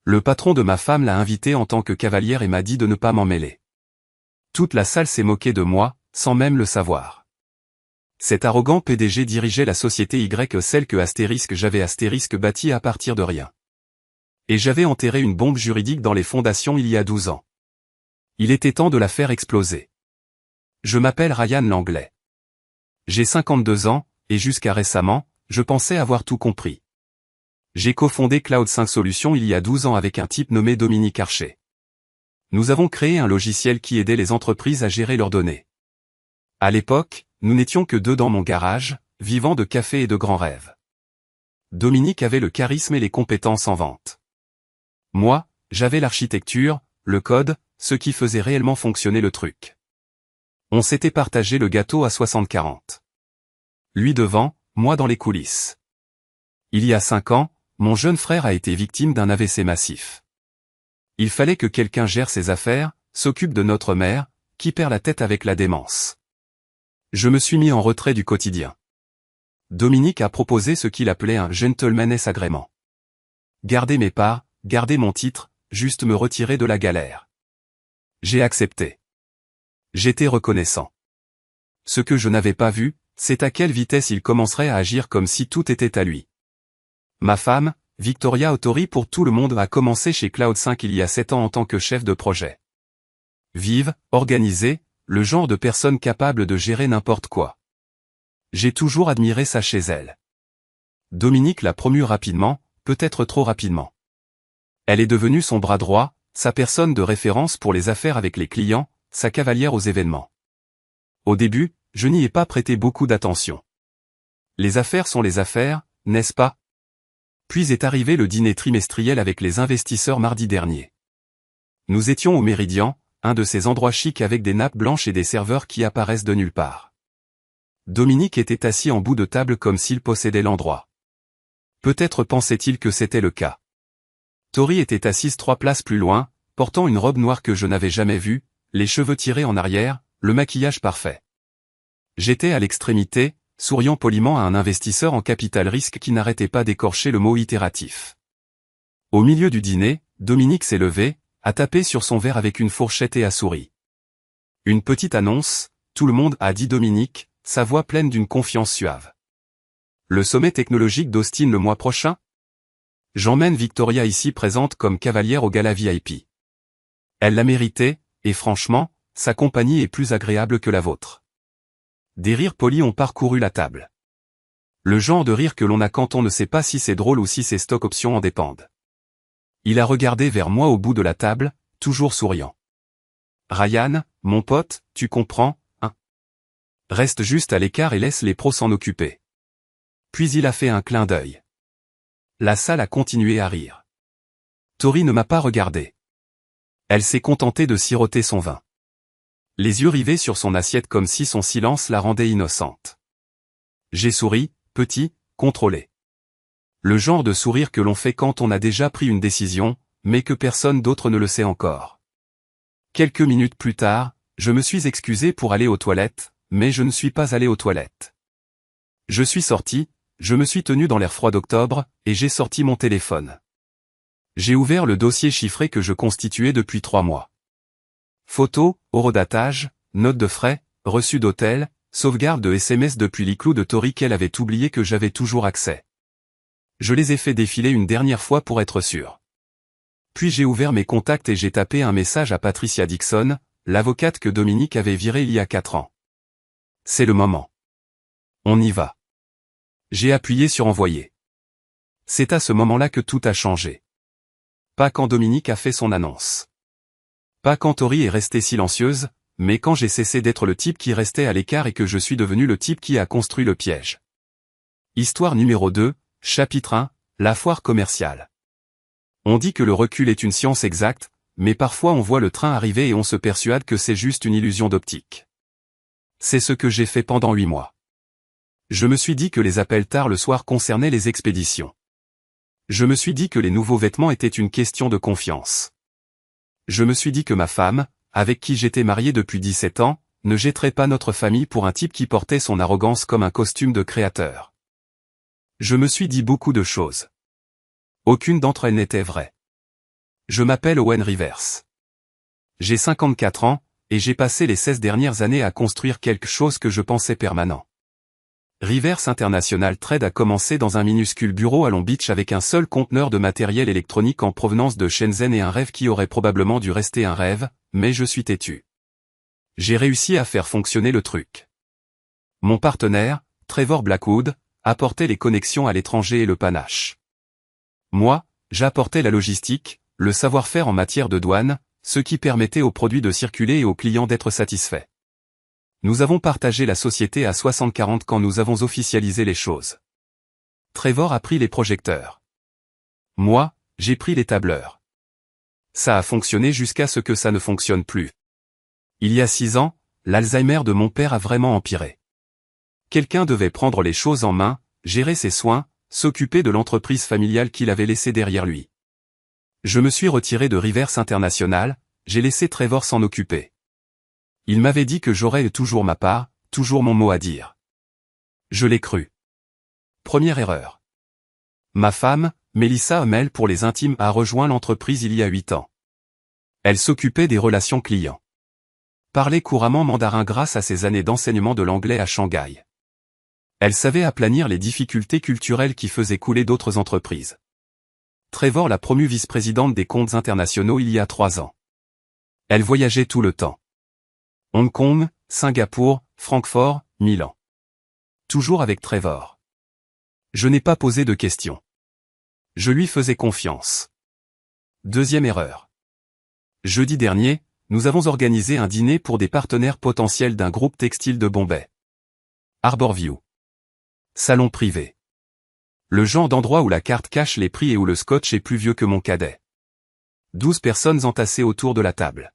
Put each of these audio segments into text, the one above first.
Le patron de ma femme l'a invitée en tant que cavalière et m'a dit de ne pas m'en mêler. Toute la salle s'est moquée de moi, sans même le savoir. Cet arrogant PDG dirigeait la société Y, celle que j'avais bâtie à partir de rien. Et j'avais enterré une bombe juridique dans les fondations il y a 12 ans. Il était temps de la faire exploser. Je m'appelle Ryan Langlais. J'ai 52 ans, et jusqu'à récemment, je pensais avoir tout compris. J'ai cofondé Cloud5 Solutions il y a 12 ans avec un type nommé Dominique Archer. Nous avons créé un logiciel qui aidait les entreprises à gérer leurs données. À l'époque, nous n'étions que deux dans mon garage, vivant de café et de grands rêves. Dominique avait le charisme et les compétences en vente. Moi, j'avais l'architecture, le code, ce qui faisait réellement fonctionner le truc. On s'était partagé le gâteau à 60-40. Lui devant, moi dans les coulisses. Il y a 5 ans, mon jeune frère a été victime d'un AVC massif. Il fallait que quelqu'un gère ses affaires, s'occupe de notre mère, qui perd la tête avec la démence. Je me suis mis en retrait du quotidien. Dominique a proposé ce qu'il appelait un gentleman's agreement. Garder mes parts, garder mon titre, juste me retirer de la galère. J'ai accepté. J'étais reconnaissant. Ce que je n'avais pas vu, c'est à quelle vitesse il commencerait à agir comme si tout était à lui. Ma femme, Victoria Autori pour tout le monde, a commencé chez Cloud5 il y a 7 ans en tant que chef de projet. Vive, organisée, le genre de personne capable de gérer n'importe quoi. J'ai toujours admiré ça chez elle. Dominique l'a promue rapidement, peut-être trop rapidement. Elle est devenue son bras droit, sa personne de référence pour les affaires avec les clients, sa cavalière aux événements. Au début, je n'y ai pas prêté beaucoup d'attention. Les affaires sont les affaires, n'est-ce pas? Puis est arrivé le dîner trimestriel avec les investisseurs mardi dernier. Nous étions au Méridien, un de ces endroits chics avec des nappes blanches et des serveurs qui apparaissent de nulle part. Dominique était assis en bout de table comme s'il possédait l'endroit. Peut-être pensait-il que c'était le cas. Tori était assise 3 places plus loin, portant une robe noire que je n'avais jamais vue, les cheveux tirés en arrière, le maquillage parfait. J'étais à l'extrémité, souriant poliment à un investisseur en capital risque qui n'arrêtait pas d'écorcher le mot itératif. Au milieu du dîner, Dominique s'est levé, a tapé sur son verre avec une fourchette et a souri. Une petite annonce, tout le monde, a dit Dominique, sa voix pleine d'une confiance suave. Le sommet technologique d'Austin le mois prochain? J'emmène Victoria ici présente comme cavalière au gala VIP. Elle l'a mérité, et franchement, sa compagnie est plus agréable que la vôtre. Des rires polis ont parcouru la table. Le genre de rire que l'on a quand on ne sait pas si c'est drôle ou si ses stock options en dépendent. Il a regardé vers moi au bout de la table, toujours souriant. Ryan, mon pote, tu comprends, hein? Reste juste à l'écart et laisse les pros s'en occuper. Puis il a fait un clin d'œil. La salle a continué à rire. Tori ne m'a pas regardé. Elle s'est contentée de siroter son vin. Les yeux rivés sur son assiette comme si son silence la rendait innocente. J'ai souri, petit, contrôlé. Le genre de sourire que l'on fait quand on a déjà pris une décision, mais que personne d'autre ne le sait encore. Quelques minutes plus tard, je me suis excusé pour aller aux toilettes, mais je ne suis pas allé aux toilettes. Je suis sorti, je me suis tenu dans l'air froid d'octobre, et j'ai sorti mon téléphone. J'ai ouvert le dossier chiffré que je constituais depuis 3 mois. Photos, horodatage, notes de frais, reçus d'hôtel, sauvegarde de SMS depuis l'iCloud de Tori qu'elle avait oublié que j'avais toujours accès. Je les ai fait défiler une dernière fois pour être sûr. Puis j'ai ouvert mes contacts et j'ai tapé un message à Patricia Dixon, l'avocate que Dominique avait virée il y a 4 ans. C'est le moment. On y va. J'ai appuyé sur envoyer. C'est à ce moment-là que tout a changé. Pas quand Dominique a fait son annonce. Pas quand Tori est restée silencieuse, mais quand j'ai cessé d'être le type qui restait à l'écart et que je suis devenu le type qui a construit le piège. Histoire numéro 2, chapitre 1, la foire commerciale. On dit que le recul est une science exacte, mais parfois on voit le train arriver et on se persuade que c'est juste une illusion d'optique. C'est ce que j'ai fait pendant 8 mois. Je me suis dit que les appels tard le soir concernaient les expéditions. Je me suis dit que les nouveaux vêtements étaient une question de confiance. Je me suis dit que ma femme, avec qui j'étais marié depuis 17 ans, ne jetterait pas notre famille pour un type qui portait son arrogance comme un costume de créateur. Je me suis dit beaucoup de choses. Aucune d'entre elles n'était vraie. Je m'appelle Owen Rivers. J'ai 54 ans, et j'ai passé les 16 dernières années à construire quelque chose que je pensais permanent. Rivers International Trade a commencé dans un minuscule bureau à Long Beach avec un seul conteneur de matériel électronique en provenance de Shenzhen et un rêve qui aurait probablement dû rester un rêve, mais je suis têtu. J'ai réussi à faire fonctionner le truc. Mon partenaire, Trevor Blackwood, apportait les connexions à l'étranger et le panache. Moi, j'apportais la logistique, le savoir-faire en matière de douane, ce qui permettait aux produits de circuler et aux clients d'être satisfaits. Nous avons partagé la société à 60-40 quand nous avons officialisé les choses. Trevor a pris les projecteurs. Moi, j'ai pris les tableurs. Ça a fonctionné jusqu'à ce que ça ne fonctionne plus. Il y a 6 ans, l'Alzheimer de mon père a vraiment empiré. Quelqu'un devait prendre les choses en main, gérer ses soins, s'occuper de l'entreprise familiale qu'il avait laissée derrière lui. Je me suis retiré de Rivers International, j'ai laissé Trevor s'en occuper. Il m'avait dit que j'aurais toujours ma part, toujours mon mot à dire. Je l'ai cru. Première erreur. Ma femme, Melissa Hummel pour les intimes a rejoint l'entreprise il y a 8 ans. Elle s'occupait des relations clients. Parlait couramment mandarin grâce à ses années d'enseignement de l'anglais à Shanghai. Elle savait aplanir les difficultés culturelles qui faisaient couler d'autres entreprises. Trevor l'a promue vice-présidente des comptes internationaux il y a 3 ans. Elle voyageait tout le temps. Hong Kong, Singapour, Francfort, Milan. Toujours avec Trevor. Je n'ai pas posé de questions. Je lui faisais confiance. Deuxième erreur. Jeudi dernier, nous avons organisé un dîner pour des partenaires potentiels d'un groupe textile de Bombay. Harborview. Salon privé. Le genre d'endroit où la carte cache les prix et où le scotch est plus vieux que mon cadet. 12 personnes entassées autour de la table.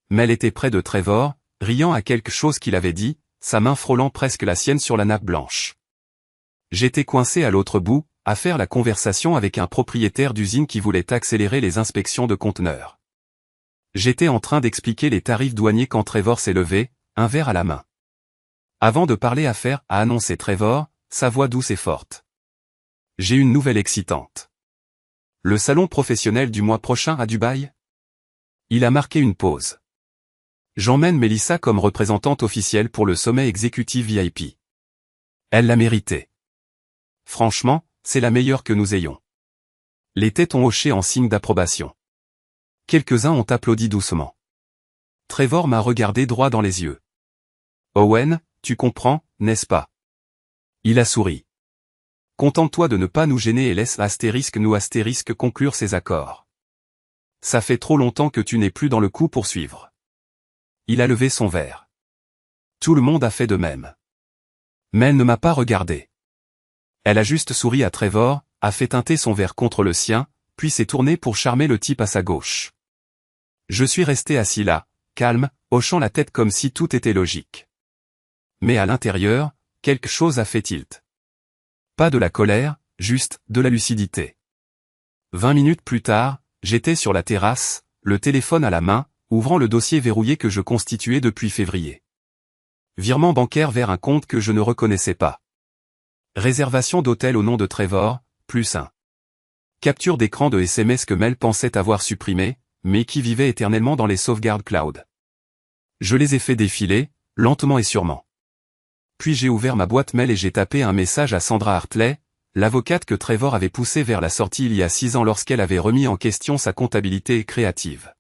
Mel était près de Trevor, riant à quelque chose qu'il avait dit, sa main frôlant presque la sienne sur la nappe blanche. J'étais coincé à l'autre bout, à faire la conversation avec un propriétaire d'usine qui voulait accélérer les inspections de conteneurs. J'étais en train d'expliquer les tarifs douaniers quand Trevor s'est levé, un verre à la main. Avant de parler affaires, a annoncé Trevor, sa voix douce et forte. J'ai une nouvelle excitante. Le salon professionnel du mois prochain à Dubaï? Il a marqué une pause. J'emmène Melissa comme représentante officielle pour le sommet exécutif VIP. Elle l'a mérité. Franchement, c'est la meilleure que nous ayons. Les têtes ont hoché en signe d'approbation. Quelques-uns ont applaudi doucement. Trevor m'a regardé droit dans les yeux. Owen, tu comprends, n'est-ce pas? Il a souri. Contente-toi de ne pas nous gêner et laisse nous conclure ces accords. Ça fait trop longtemps que tu n'es plus dans le coup pour suivre. Il a levé son verre. Tout le monde a fait de même. Mais elle ne m'a pas regardé. Elle a juste souri à Trevor, a fait teinter son verre contre le sien, puis s'est tournée pour charmer le type à sa gauche. Je suis resté assis là, calme, hochant la tête comme si tout était logique. Mais à l'intérieur, quelque chose a fait tilt. Pas de la colère, juste de la lucidité. 20 minutes plus tard, j'étais sur la terrasse, le téléphone à la main, ouvrant le dossier verrouillé que je constituais depuis février. Virement bancaire vers un compte que je ne reconnaissais pas. Réservation d'hôtel au nom de Trevor, +1. Capture d'écran de SMS que Mel pensait avoir supprimé, mais qui vivait éternellement dans les sauvegardes cloud. Je les ai fait défiler, lentement et sûrement. Puis j'ai ouvert ma boîte mail et j'ai tapé un message à Sandra Hartley, l'avocate que Trevor avait poussée vers la sortie il y a 6 ans lorsqu'elle avait remis en question sa comptabilité créative.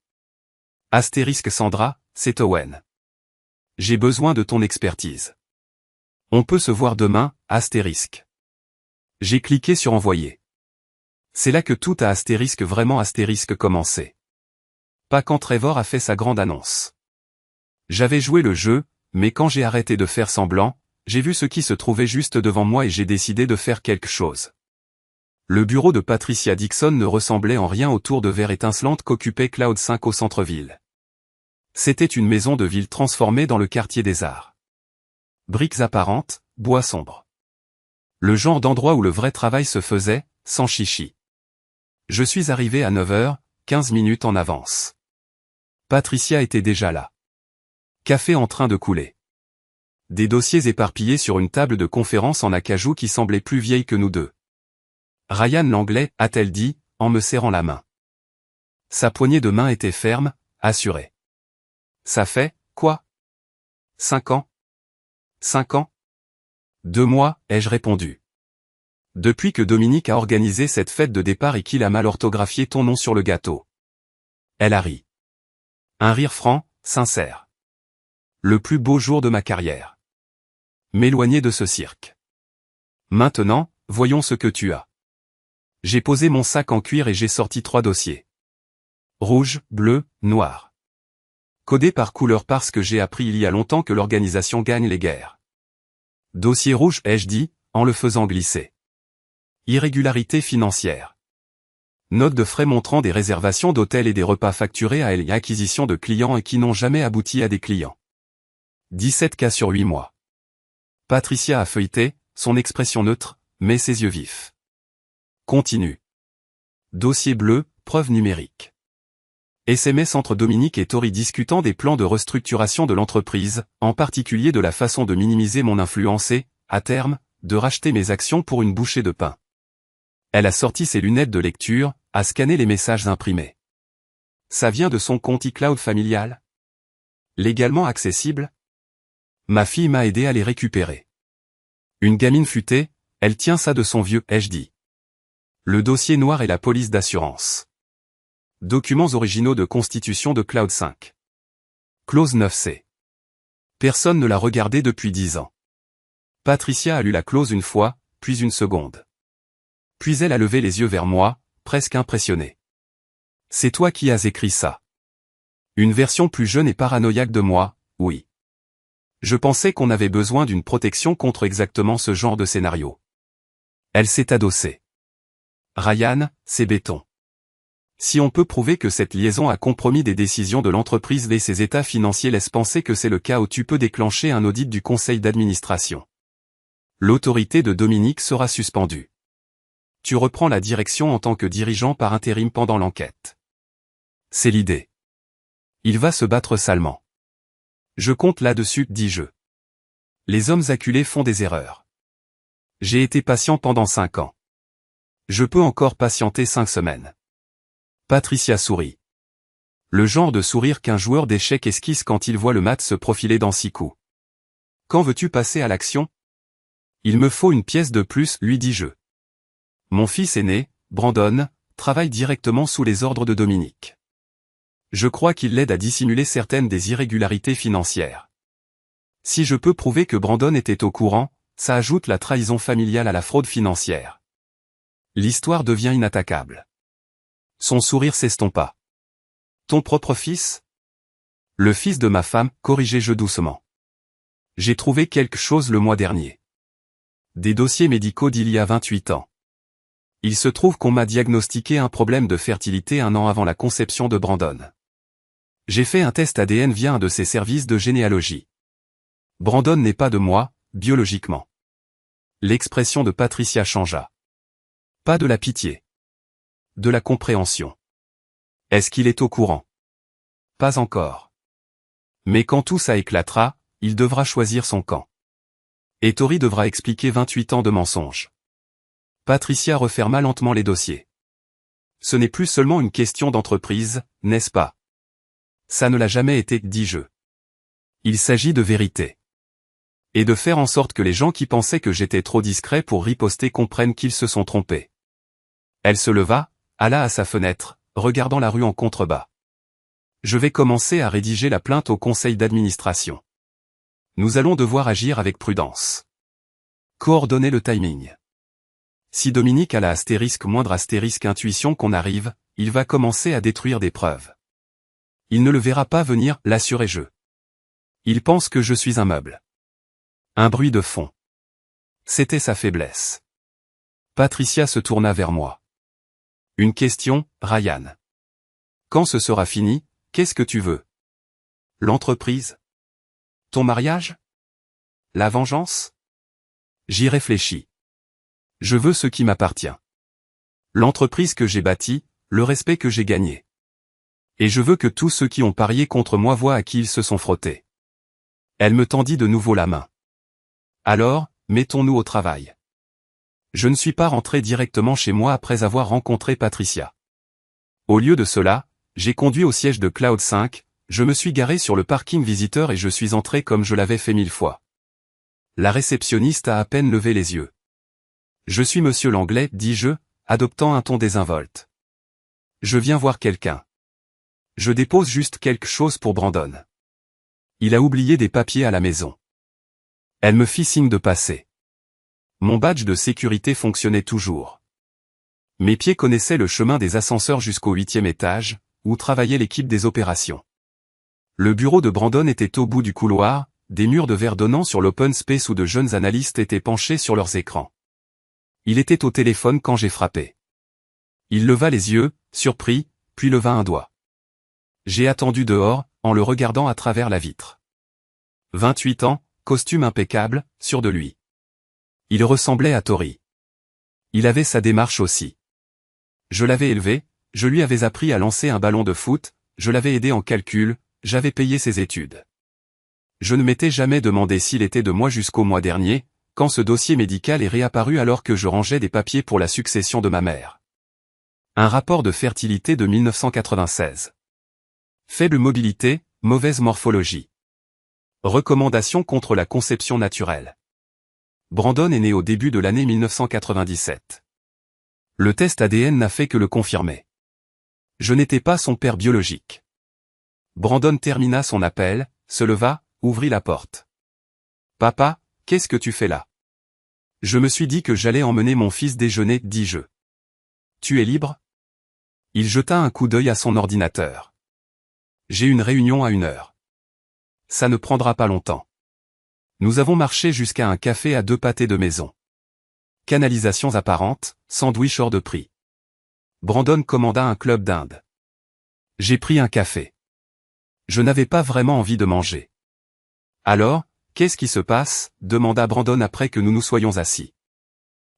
Astérisque Sandra, c'est Owen. J'ai besoin de ton expertise. On peut se voir demain, astérisque. J'ai cliqué sur envoyer. C'est là que tout a vraiment commencé. Pas quand Trevor a fait sa grande annonce. J'avais joué le jeu, mais quand j'ai arrêté de faire semblant, j'ai vu ce qui se trouvait juste devant moi et j'ai décidé de faire quelque chose. Le bureau de Patricia Dixon ne ressemblait en rien aux tours de verre étincelantes qu'occupait Cloud 5 au centre-ville. C'était une maison de ville transformée dans le quartier des arts. Briques apparentes, bois sombre. Le genre d'endroit où le vrai travail se faisait, sans chichi. Je suis arrivé à 9h, 15 minutes en avance. Patricia était déjà là. Café en train de couler. Des dossiers éparpillés sur une table de conférence en acajou qui semblait plus vieille que nous deux. Ryan Langlais, a-t-elle dit, en me serrant la main. Sa poignée de main était ferme, assurée. Ça fait, quoi? 5 ans? 5 ans? 2 mois, ai-je répondu. Depuis que Dominique a organisé cette fête de départ et qu'il a mal orthographié ton nom sur le gâteau. Elle a ri. Un rire franc, sincère. Le plus beau jour de ma carrière. M'éloigner de ce cirque. Maintenant, voyons ce que tu as. J'ai posé mon sac en cuir et j'ai sorti 3 dossiers. Rouge, bleu, noir. Codés par couleur parce que j'ai appris il y a longtemps que l'organisation gagne les guerres. Dossier rouge, ai-je dit, en le faisant glisser. Irrégularité financière. Note de frais montrant des réservations d'hôtels et des repas facturés à elle et acquisition de clients et qui n'ont jamais abouti à des clients. 17 cas sur 8 mois. Patricia a feuilleté, son expression neutre, mais ses yeux vifs. Continue. Dossier bleu, preuve numérique. SMS entre Dominique et Tori discutant des plans de restructuration de l'entreprise, en particulier de la façon de minimiser mon influence et, à terme, de racheter mes actions pour une bouchée de pain. Elle a sorti ses lunettes de lecture, a scanné les messages imprimés. Ça vient de son compte iCloud familial? Légalement accessible? Ma fille m'a aidé à les récupérer. Une gamine futée, elle tient ça de son vieux, ai-je dit. Le dossier noir et la police d'assurance. Documents originaux de constitution de Cloud 5. Clause 9C. Personne ne l'a regardé depuis 10 ans. Patricia a lu la clause une fois, puis une seconde. Puis elle a levé les yeux vers moi, presque impressionnée. C'est toi qui as écrit ça. Une version plus jeune et paranoïaque de moi, oui. Je pensais qu'on avait besoin d'une protection contre exactement ce genre de scénario. Elle s'est adossée. Ryan, c'est béton. Si on peut prouver que cette liaison a compromis des décisions de l'entreprise et ses états financiers laissent penser que c'est le cas où tu peux déclencher un audit du conseil d'administration. L'autorité de Dominique sera suspendue. Tu reprends la direction en tant que dirigeant par intérim pendant l'enquête. C'est l'idée. Il va se battre salement. Je compte là-dessus, dis-je. Les hommes acculés font des erreurs. J'ai été patient pendant 5 ans. Je peux encore patienter 5 semaines. Patricia sourit. Le genre de sourire qu'un joueur d'échecs esquisse quand il voit le mat se profiler dans 6 coups. Quand veux-tu passer à l'action? Il me faut une pièce de plus, lui dis-je. Mon fils aîné, Brandon, travaille directement sous les ordres de Dominique. Je crois qu'il l'aide à dissimuler certaines des irrégularités financières. Si je peux prouver que Brandon était au courant, ça ajoute la trahison familiale à la fraude financière. L'histoire devient inattaquable. Son sourire s'estompa. Ton propre fils? Le fils de ma femme, corrigeai-je doucement. J'ai trouvé quelque chose le mois dernier. Des dossiers médicaux d'il y a 28 ans. Il se trouve qu'on m'a diagnostiqué un problème de fertilité 1 an avant la conception de Brandon. J'ai fait un test ADN via un de ses services de généalogie. Brandon n'est pas de moi, biologiquement. L'expression de Patricia changea. Pas de la pitié. De la compréhension. Est-ce qu'il est au courant? Pas encore. Mais quand tout ça éclatera, il devra choisir son camp. Et Tori devra expliquer 28 ans de mensonges. Patricia referma lentement les dossiers. Ce n'est plus seulement une question d'entreprise, n'est-ce pas? Ça ne l'a jamais été, dis-je. Il s'agit de vérité. Et de faire en sorte que les gens qui pensaient que j'étais trop discret pour riposter comprennent qu'ils se sont trompés. Elle se leva, alla à sa fenêtre, regardant la rue en contrebas. Je vais commencer à rédiger la plainte au conseil d'administration. Nous allons devoir agir avec prudence. Coordonner le timing. Si Dominique a la moindre astérisque intuition qu'on arrive, il va commencer à détruire des preuves. Il ne le verra pas venir, l'assurai-je. Il pense que je suis un meuble. Un bruit de fond. C'était sa faiblesse. Patricia se tourna vers moi. Une question, Ryan. Quand ce sera fini, qu'est-ce que tu veux? L'entreprise? Ton mariage? La vengeance? J'y réfléchis. Je veux ce qui m'appartient. L'entreprise que j'ai bâtie, le respect que j'ai gagné. Et je veux que tous ceux qui ont parié contre moi voient à qui ils se sont frottés. Elle me tendit de nouveau la main. Alors, mettons-nous au travail. Je ne suis pas rentré directement chez moi après avoir rencontré Patricia. Au lieu de cela, J'ai conduit au siège de Cloud 5, je me suis garé sur le parking visiteur et je suis entré comme je l'avais fait 1000 fois. La réceptionniste a à peine levé les yeux. Je suis monsieur Langlais, dis-je, adoptant un ton désinvolte. Je viens voir quelqu'un. Je dépose juste quelque chose pour Brandon. Il a oublié des papiers à la maison. Elle me fit signe de passer. Mon badge de sécurité fonctionnait toujours. Mes pieds connaissaient le chemin des ascenseurs jusqu'au 8e étage, où travaillait l'équipe des opérations. Le bureau de Brandon était au bout du couloir, des murs de verre donnant sur l'open space où de jeunes analystes étaient penchés sur leurs écrans. Il était au téléphone quand j'ai frappé. Il leva les yeux, surpris, puis leva un doigt. J'ai attendu dehors, en le regardant à travers la vitre. 28 ans, costume impeccable, sûr de lui. Il ressemblait à Tori. Il avait sa démarche aussi. Je l'avais élevé, je lui avais appris à lancer un ballon de foot, je l'avais aidé en calcul, j'avais payé ses études. Je ne m'étais jamais demandé s'il était de moi jusqu'au mois dernier, quand ce dossier médical est réapparu alors que je rangeais des papiers pour la succession de ma mère. Un rapport de fertilité de 1996. Faible mobilité, mauvaise morphologie. Recommandations contre la conception naturelle. Brandon est né au début de l'année 1997. Le test ADN n'a fait que le confirmer. Je n'étais pas son père biologique. Brandon termina son appel, se leva, ouvrit la porte. « Papa, qu'est-ce que tu fais là ?» Je me suis dit que j'allais emmener mon fils déjeuner, dis-je. « Tu es libre ?» Il jeta un coup d'œil à son ordinateur. « J'ai une réunion à 1h. Ça ne prendra pas longtemps. » Nous avons marché jusqu'à un café à 2 pâtés de maison. Canalisations apparentes, sandwich hors de prix. Brandon commanda un club d'Inde. J'ai pris un café. Je n'avais pas vraiment envie de manger. Alors, qu'est-ce qui se passe ? Demanda Brandon après que nous nous soyons assis.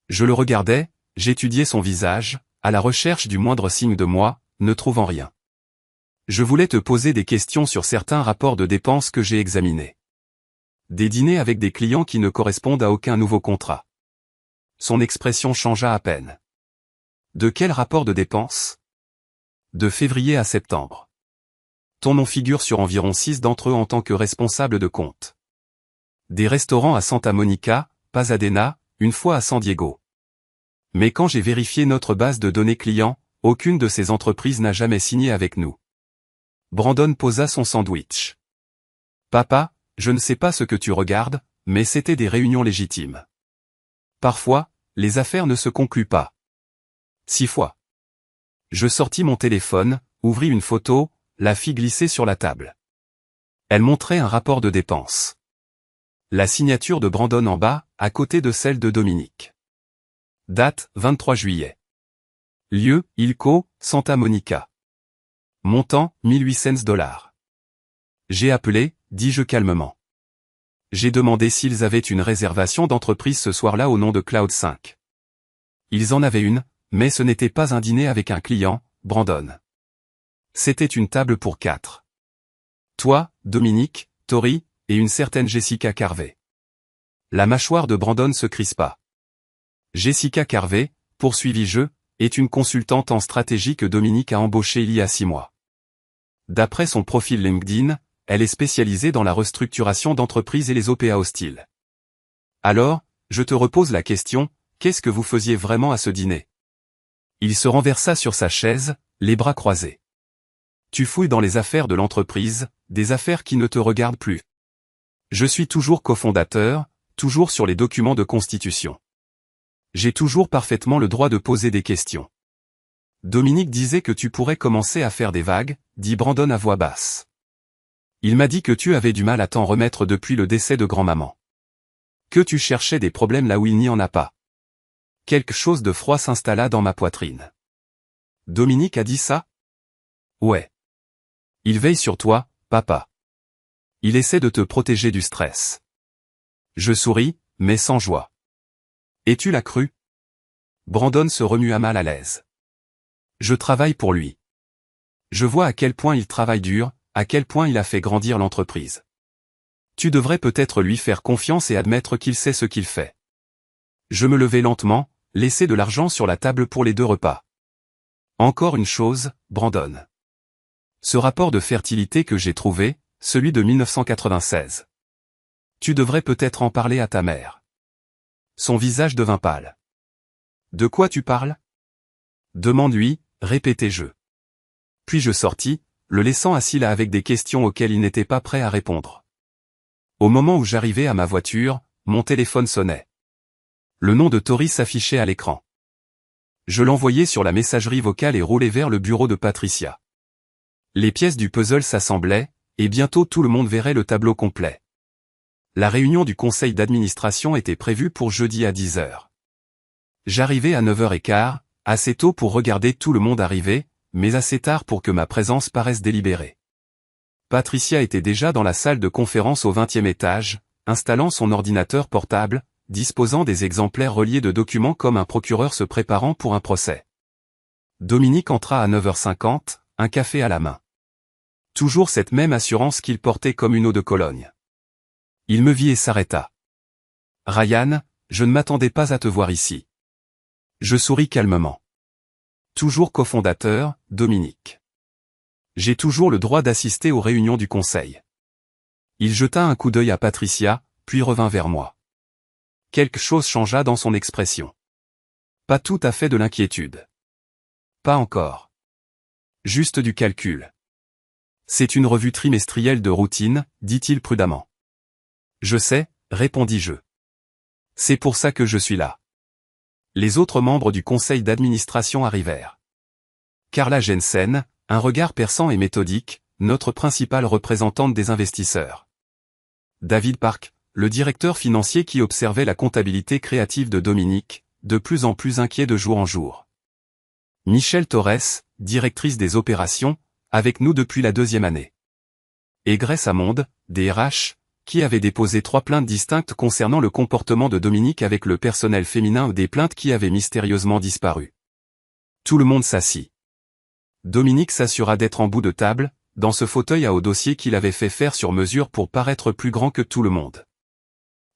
Je le regardais, j'étudiais son visage, à la recherche du moindre signe de moi, ne trouvant rien. Je voulais te poser des questions sur certains rapports de dépenses que j'ai examinés. Des dîners avec des clients qui ne correspondent à aucun nouveau contrat. Son expression changea à peine. De quel rapport de dépenses ? De février à septembre. Ton nom figure sur environ 6 d'entre eux en tant que responsable de compte. Des restaurants à Santa Monica, Pasadena, une fois à San Diego. Mais quand j'ai vérifié notre base de données clients, aucune de ces entreprises n'a jamais signé avec nous. Brandon posa son sandwich. Papa, je ne sais pas ce que tu regardes, mais c'était des réunions légitimes. Parfois, les affaires ne se concluent pas. 6 fois. Je sortis mon téléphone, ouvris une photo, la fis glisser sur la table. Elle montrait un rapport de dépenses. La signature de Brandon en bas, à côté de celle de Dominique. Date, 23 juillet. Lieu, Ilco, Santa Monica. Montant, $1800. J'ai appelé, dis-je calmement. J'ai demandé s'ils avaient une réservation d'entreprise ce soir-là au nom de Cloud 5. Ils en avaient une, mais ce n'était pas un dîner avec un client, Brandon. C'était une table pour 4. Toi, Dominique, Tori, et une certaine Jessica Carvey. La mâchoire de Brandon se crispa. Jessica Carvey, poursuivis-je, est une consultante en stratégie que Dominique a embauchée il y a 6 mois. D'après son profil LinkedIn, elle est spécialisée dans la restructuration d'entreprises et les OPA hostiles. Alors, je te repose la question, qu'est-ce que vous faisiez vraiment à ce dîner ? Il se renversa sur sa chaise, les bras croisés. Tu fouilles dans les affaires de l'entreprise, des affaires qui ne te regardent plus. Je suis toujours cofondateur, toujours sur les documents de constitution. J'ai toujours parfaitement le droit de poser des questions. Dominique disait que tu pourrais commencer à faire des vagues, dit Brandon à voix basse. Il m'a dit que tu avais du mal à t'en remettre depuis le décès de grand-maman. Que tu cherchais des problèmes là où il n'y en a pas. Quelque chose de froid s'installa dans ma poitrine. Dominique a dit ça ? Ouais. Il veille sur toi, papa. Il essaie de te protéger du stress. Je souris, mais sans joie. Et tu l'as cru ? Brandon se remua mal à l'aise. Je travaille pour lui. Je vois à quel point il travaille dur, à quel point il a fait grandir l'entreprise. Tu devrais peut-être lui faire confiance et admettre qu'il sait ce qu'il fait. Je me levai lentement, laisser de l'argent sur la table pour les 2 repas. Encore une chose, Brandon. Ce rapport de fertilité que j'ai trouvé, celui de 1996. Tu devrais peut-être en parler à ta mère. Son visage devint pâle. De quoi tu parles? Demande-lui, répétai-je. Puis je sortis, le laissant assis là avec des questions auxquelles il n'était pas prêt à répondre. Au moment où j'arrivais à ma voiture, mon téléphone sonnait. Le nom de Tori s'affichait à l'écran. Je l'envoyai sur la messagerie vocale et roulai vers le bureau de Patricia. Les pièces du puzzle s'assemblaient, et bientôt tout le monde verrait le tableau complet. La réunion du conseil d'administration était prévue pour jeudi à 10 heures. J'arrivai à 9h15, assez tôt pour regarder tout le monde arriver, mais assez tard pour que ma présence paraisse délibérée. Patricia était déjà dans la salle de conférence au 20e étage, installant son ordinateur portable, disposant des exemplaires reliés de documents comme un procureur se préparant pour un procès. Dominique entra à 9h50, un café à la main. Toujours cette même assurance qu'il portait comme une eau de Cologne. Il me vit et s'arrêta. « Ryan, je ne m'attendais pas à te voir ici. » Je souris calmement. Toujours cofondateur, Dominique. J'ai toujours le droit d'assister aux réunions du conseil. Il jeta un coup d'œil à Patricia, puis revint vers moi. Quelque chose changea dans son expression. Pas tout à fait de l'inquiétude. Pas encore. Juste du calcul. C'est une revue trimestrielle de routine, dit-il prudemment. Je sais, répondis-je. C'est pour ça que je suis là. Les autres membres du conseil d'administration arrivèrent. Carla Jensen, un regard perçant et méthodique, notre principale représentante des investisseurs. David Park, le directeur financier qui observait la comptabilité créative de Dominique, de plus en plus inquiet de jour en jour. Michelle Torres, directrice des opérations, avec nous depuis la 2e année. Et Grace Hammond, des RH, qui avait déposé 3 plaintes distinctes concernant le comportement de Dominique avec le personnel féminin ou des plaintes qui avaient mystérieusement disparu. Tout le monde s'assit. Dominique s'assura d'être en bout de table, dans ce fauteuil à haut dossier qu'il avait fait faire sur mesure pour paraître plus grand que tout le monde.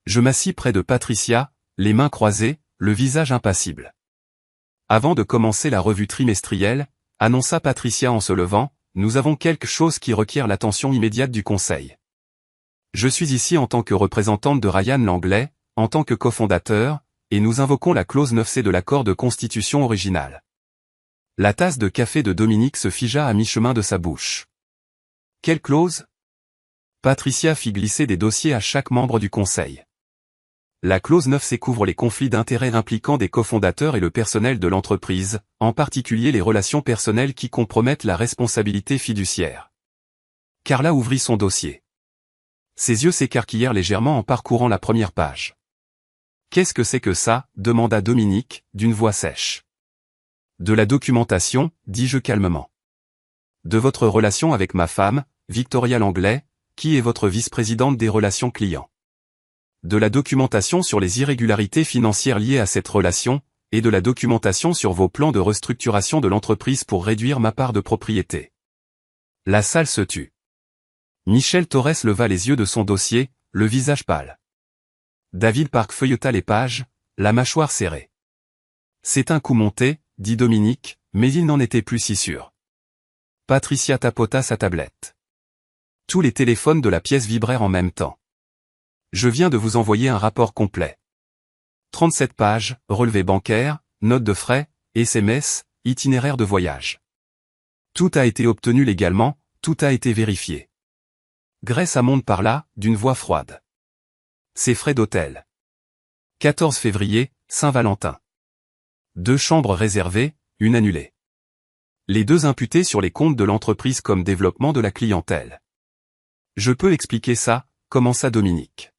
Je m'assis près de Patricia, les mains croisées, le visage impassible. Avant de commencer la revue trimestrielle, annonça Patricia en se levant, nous avons quelque chose qui requiert l'attention immédiate du conseil. Je suis ici en tant que représentante de Ryan Langlais, en tant que cofondateur, et nous invoquons la clause 9C de l'accord de constitution original. La tasse de café de Dominique se figea à mi-chemin de sa bouche. Quelle clause? Patricia fit glisser des dossiers à chaque membre du conseil. La clause 9C couvre les conflits d'intérêts impliquant des cofondateurs et le personnel de l'entreprise, en particulier les relations personnelles qui compromettent la responsabilité fiduciaire. Carla ouvrit son dossier. Ses yeux s'écarquillèrent légèrement en parcourant la première page. « Qu'est-ce que c'est que ça ?» demanda Dominique, d'une voix sèche. « De la documentation, dis-je calmement. De votre relation avec ma femme, Victoria Langlais, qui est votre vice-présidente des relations clients. De la documentation sur les irrégularités financières liées à cette relation, et de la documentation sur vos plans de restructuration de l'entreprise pour réduire ma part de propriété. » La salle se tut. Michelle Torres leva les yeux de son dossier, le visage pâle. David Park feuilleta les pages, la mâchoire serrée. C'est un coup monté, dit Dominique, mais il n'en était plus si sûr. Patricia tapota sa tablette. Tous les téléphones de la pièce vibrèrent en même temps. Je viens de vous envoyer un rapport complet. 37 pages, relevés bancaires, notes de frais, SMS, itinéraire de voyage. Tout a été obtenu légalement, tout a été vérifié. Grace Hammond parla, d'une voix froide. Ses frais d'hôtel. 14 février, Saint-Valentin. 2 chambres réservées, une annulée. Les 2 imputés sur les comptes de l'entreprise comme développement de la clientèle. Je peux expliquer ça, commença Dominique.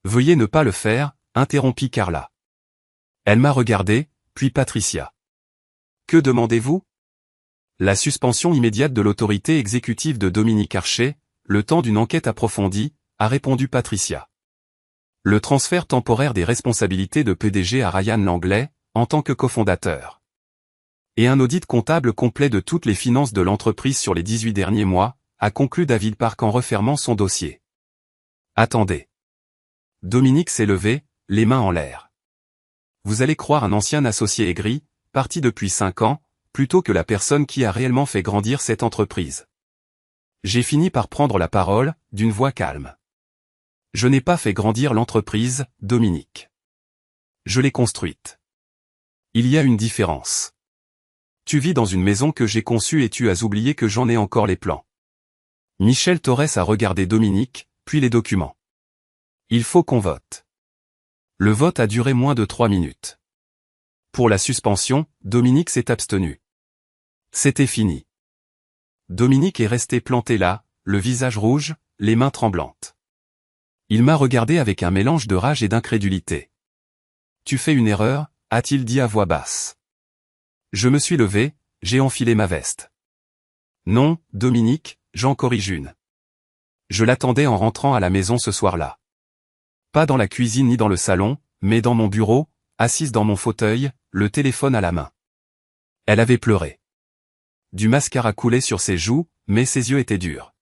Veuillez ne pas le faire, interrompit Carla. Elle m'a regardé, puis Patricia. Que demandez-vous? La suspension immédiate de l'autorité exécutive de Dominique Archer, le temps d'une enquête approfondie, a répondu Patricia. Le transfert temporaire des responsabilités de PDG à Ryan Langlais, en tant que cofondateur. Et un audit comptable complet de toutes les finances de l'entreprise sur les 18 derniers mois, a conclu David Park en refermant son dossier. Attendez. Dominique s'est levé, les mains en l'air. Vous allez croire un ancien associé aigri, parti depuis 5 ans, plutôt que la personne qui a réellement fait grandir cette entreprise. J'ai fini par prendre la parole, d'une voix calme. Je n'ai pas fait grandir l'entreprise, Dominique. Je l'ai construite. Il y a une différence. Tu vis dans une maison que j'ai conçue et tu as oublié que j'en ai encore les plans. Michel Torres a regardé Dominique, puis les documents. Il faut qu'on vote. Le vote a duré moins de 3 minutes. Pour la suspension, Dominique s'est abstenu. C'était fini. Dominique est resté planté là, le visage rouge, les mains tremblantes. Il m'a regardé avec un mélange de rage et d'incrédulité. « Tu fais une erreur » a-t-il dit à voix basse. Je me suis levé, j'ai enfilé ma veste. « Non, Dominique, j'en corrige une. Je l'attendais en rentrant à la maison ce soir-là. Pas dans la cuisine ni dans le salon, mais dans mon bureau, assise dans mon fauteuil, le téléphone à la main. Elle avait pleuré. Du mascara coulait sur ses joues, mais ses yeux étaient durs.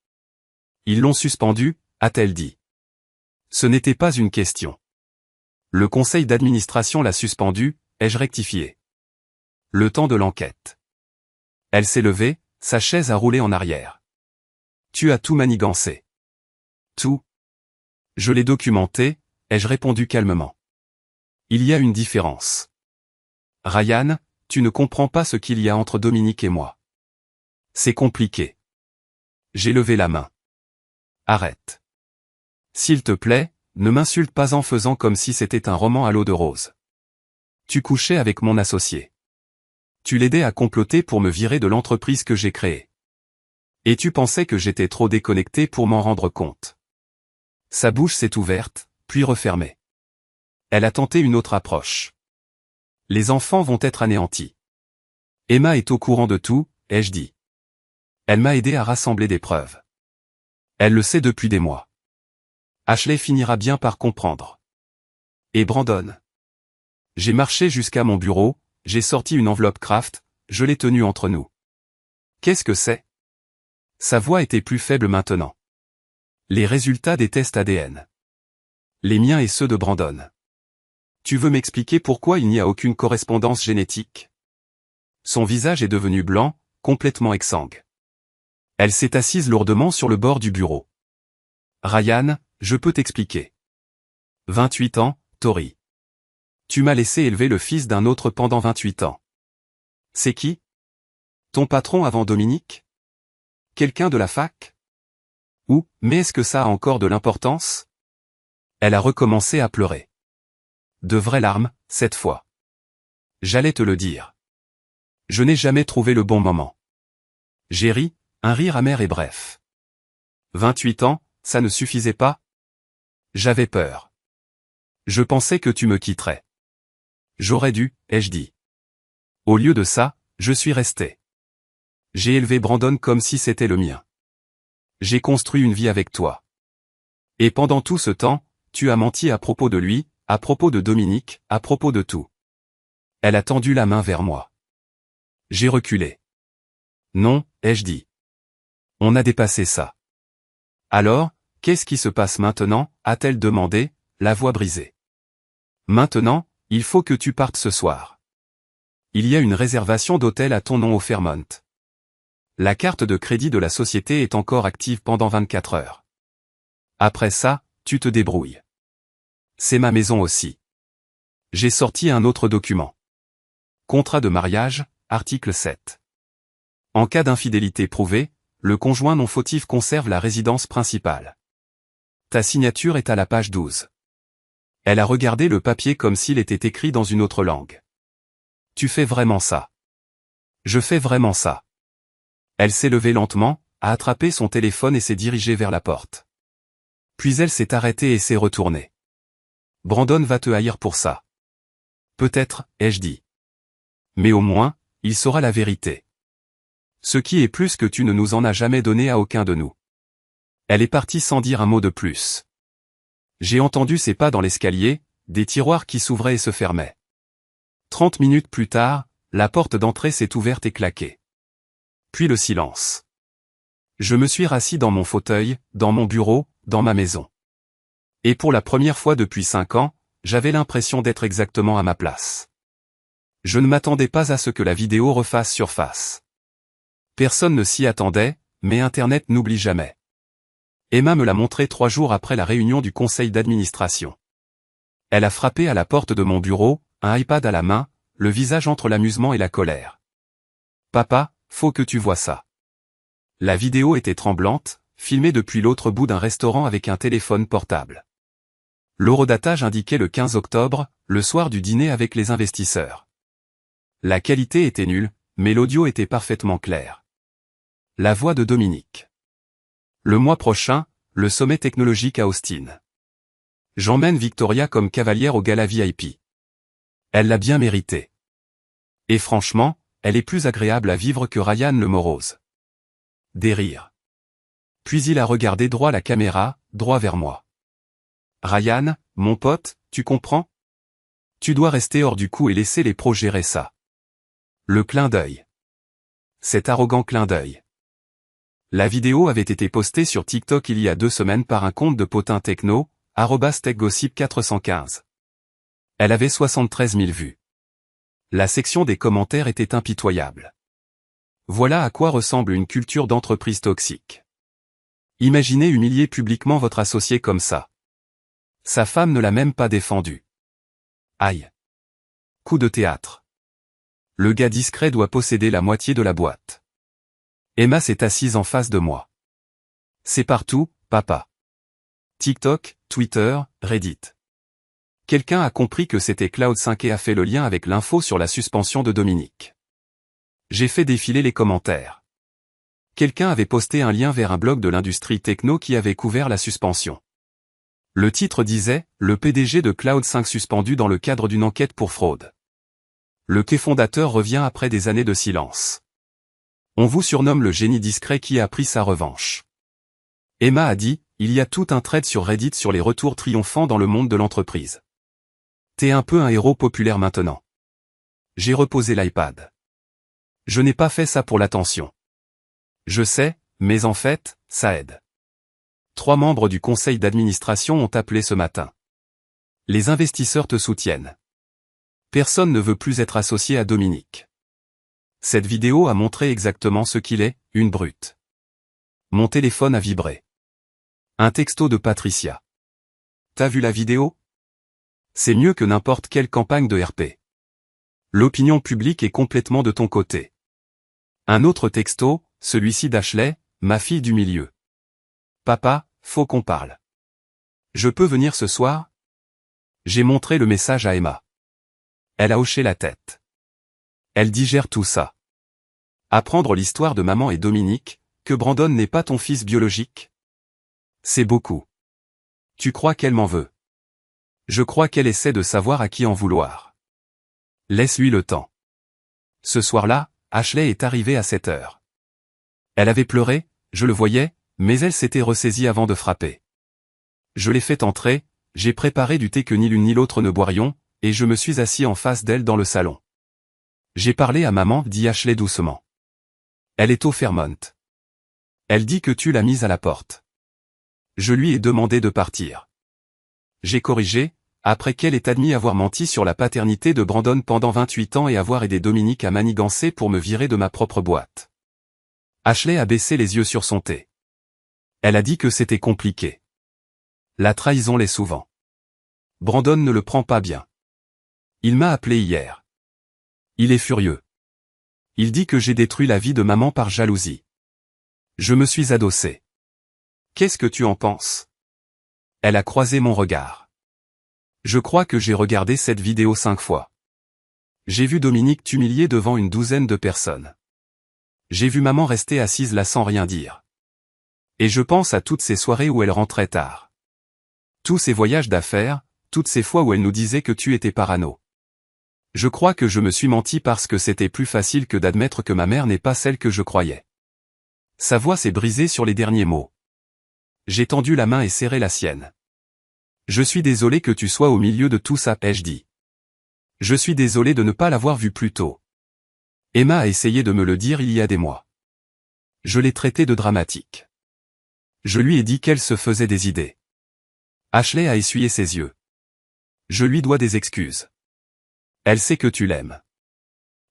Ils l'ont suspendu, a-t-elle dit. Ce n'était pas une question. Le conseil d'administration l'a suspendu, ai-je rectifié. Le temps de l'enquête. Elle s'est levée, sa chaise a roulé en arrière. Tu as tout manigancé. Tout. Je l'ai documenté, ai-je répondu calmement. Il y a une différence. Ryan, tu ne comprends pas ce qu'il y a entre Dominique et moi. C'est compliqué. J'ai levé la main. Arrête. S'il te plaît, ne m'insulte pas en faisant comme si c'était un roman à l'eau de rose. Tu couchais avec mon associé. Tu l'aidais à comploter pour me virer de l'entreprise que j'ai créée. Et tu pensais que j'étais trop déconnecté pour m'en rendre compte. Sa bouche s'est ouverte, puis refermée. Elle a tenté une autre approche. Les enfants vont être anéantis. Emma est au courant de tout, ai-je dit. Elle m'a aidé à rassembler des preuves. Elle le sait depuis des mois. Ashley finira bien par comprendre. Et Brandon. J'ai marché jusqu'à mon bureau, j'ai sorti une enveloppe Kraft, je l'ai tenue entre nous. Qu'est-ce que c'est? Sa voix était plus faible maintenant. Les résultats des tests ADN. Les miens et ceux de Brandon. Tu veux m'expliquer pourquoi il n'y a aucune correspondance génétique? Son visage est devenu blanc, complètement exsangue. Elle s'est assise lourdement sur le bord du bureau. Ryan, je peux t'expliquer. 28 ans, Tori. Tu m'as laissé élever le fils d'un autre pendant 28 ans. C'est qui? Ton patron avant Dominique? Quelqu'un de la fac? Ou, mais est-ce que ça a encore de l'importance? Elle a recommencé à pleurer. De vraies larmes, cette fois. J'allais te le dire. Je n'ai jamais trouvé le bon moment. J'ai ri, un rire amer et bref. 28 ans, ça ne suffisait pas? J'avais peur. Je pensais que tu me quitterais. J'aurais dû, ai-je dit. Au lieu de ça, je suis resté. J'ai élevé Brandon comme si c'était le mien. J'ai construit une vie avec toi. Et pendant tout ce temps, tu as menti à propos de lui, à propos de Dominique, à propos de tout. Elle a tendu la main vers moi. J'ai reculé. Non, ai-je dit. On a dépassé ça. Alors, qu'est-ce qui se passe maintenant, a-t-elle demandé, la voix brisée. Maintenant, il faut que tu partes ce soir. Il y a une réservation d'hôtel à ton nom au Fairmont. La carte de crédit de la société est encore active pendant 24 heures. Après ça, tu te débrouilles. C'est ma maison aussi. J'ai sorti un autre document. Contrat de mariage, article 7. En cas d'infidélité prouvée, le conjoint non fautif conserve la résidence principale. Ta signature est à la page 12. Elle a regardé le papier comme s'il était écrit dans une autre langue. Tu fais vraiment ça? Je fais vraiment ça. Elle s'est levée lentement, a attrapé son téléphone et s'est dirigée vers la porte. Puis elle s'est arrêtée et s'est retournée. Brandon va te haïr pour ça. Peut-être, ai-je dit. Mais au moins, il saura la vérité. Ce qui est plus que tu ne nous en as jamais donné à aucun de nous. Elle est partie sans dire un mot de plus. J'ai entendu ses pas dans l'escalier, des tiroirs qui s'ouvraient et se fermaient. 30 minutes plus tard, la porte d'entrée s'est ouverte et claquée. Puis le silence. Je me suis rassis dans mon fauteuil, dans mon bureau, dans ma maison. Et pour la première fois depuis 5 ans, j'avais l'impression d'être exactement à ma place. Je ne m'attendais pas à ce que la vidéo refasse surface. Personne ne s'y attendait, mais Internet n'oublie jamais. Emma me l'a montré 3 jours après la réunion du conseil d'administration. Elle a frappé à la porte de mon bureau, un iPad à la main, le visage entre l'amusement et la colère. « Papa, faut que tu vois ça. » La vidéo était tremblante, filmée depuis l'autre bout d'un restaurant avec un téléphone portable. L'horodatage indiquait le 15 octobre, le soir du dîner avec les investisseurs. La qualité était nulle, mais l'audio était parfaitement clair. La voix de Dominique. Le mois prochain, le sommet technologique à Austin. J'emmène Victoria comme cavalière au gala VIP. Elle l'a bien mérité. Et franchement, elle est plus agréable à vivre que Ryan le morose. Des rires. Puis il a regardé droit la caméra, droit vers moi. Ryan, mon pote, tu comprends? Tu dois rester hors du coup et laisser les pros gérer ça. Le clin d'œil. Cet arrogant clin d'œil. La vidéo avait été postée sur TikTok il y a 2 semaines par un compte de potin techno, @techgossip415. Elle avait 73 000 vues. La section des commentaires était impitoyable. Voilà à quoi ressemble une culture d'entreprise toxique. Imaginez humilier publiquement votre associé comme ça. Sa femme ne l'a même pas défendu. Aïe. Coup de théâtre. Le gars discret doit posséder la moitié de la boîte. Emma s'est assise en face de moi. C'est partout, papa. TikTok, Twitter, Reddit. Quelqu'un a compris que c'était Cloud5 et a fait le lien avec l'info sur la suspension de Dominique. J'ai fait défiler les commentaires. Quelqu'un avait posté un lien vers un blog de l'industrie techno qui avait couvert la suspension. Le titre disait « Le PDG de Cloud5 suspendu dans le cadre d'une enquête pour fraude ». Le cofondateur revient après des années de silence. On vous surnomme le génie discret qui a pris sa revanche. Emma a dit, il y a tout un thread sur Reddit sur les retours triomphants dans le monde de l'entreprise. T'es un peu un héros populaire maintenant. J'ai reposé l'iPad. Je n'ai pas fait ça pour l'attention. Je sais, mais en fait, ça aide. 3 membres du conseil d'administration ont appelé ce matin. Les investisseurs te soutiennent. Personne ne veut plus être associé à Dominique. Cette vidéo a montré exactement ce qu'il est, une brute. Mon téléphone a vibré. Un texto de Patricia. T'as vu la vidéo? C'est mieux que n'importe quelle campagne de RP. L'opinion publique est complètement de ton côté. Un autre texto, celui-ci d'Ashley, ma fille du milieu. Papa, faut qu'on parle. Je peux venir ce soir? J'ai montré le message à Emma. Elle a hoché la tête. Elle digère tout ça. Apprendre l'histoire de maman et Dominique, que Brandon n'est pas ton fils biologique? C'est beaucoup. Tu crois qu'elle m'en veut? Je crois qu'elle essaie de savoir à qui en vouloir. Laisse-lui le temps. Ce soir-là, Ashley est arrivée à 7 heures. Elle avait pleuré, je le voyais, mais elle s'était ressaisie avant de frapper. Je l'ai fait entrer, j'ai préparé du thé que ni l'une ni l'autre ne boirions, et je me suis assis en face d'elle dans le salon. J'ai parlé à maman, dit Ashley doucement. Elle est au Fairmont. Elle dit que tu l'as mise à la porte. Je lui ai demandé de partir. J'ai corrigé, après qu'elle ait admis avoir menti sur la paternité de Brandon pendant 28 ans et avoir aidé Dominique à manigancer pour me virer de ma propre boîte. Ashley a baissé les yeux sur son thé. Elle a dit que c'était compliqué. La trahison l'est souvent. Brandon ne le prend pas bien. Il m'a appelé hier. Il est furieux. Il dit que j'ai détruit la vie de maman par jalousie. Je me suis adossé. Qu'est-ce que tu en penses? Elle a croisé mon regard. Je crois que j'ai regardé cette vidéo 5 fois. J'ai vu Dominique t'humilier devant une douzaine de personnes. J'ai vu maman rester assise là sans rien dire. Et je pense à toutes ces soirées où elle rentrait tard. Tous ces voyages d'affaires, toutes ces fois où elle nous disait que tu étais parano. Je crois que je me suis menti parce que c'était plus facile que d'admettre que ma mère n'est pas celle que je croyais. Sa voix s'est brisée sur les derniers mots. J'ai tendu la main et serré la sienne. Je suis désolé que tu sois au milieu de tout ça, ai-je dit. Je suis désolé de ne pas l'avoir vu plus tôt. Emma a essayé de me le dire il y a des mois. Je l'ai traité de dramatique. Je lui ai dit qu'elle se faisait des idées. Ashley a essuyé ses yeux. Je lui dois des excuses. Elle sait que tu l'aimes.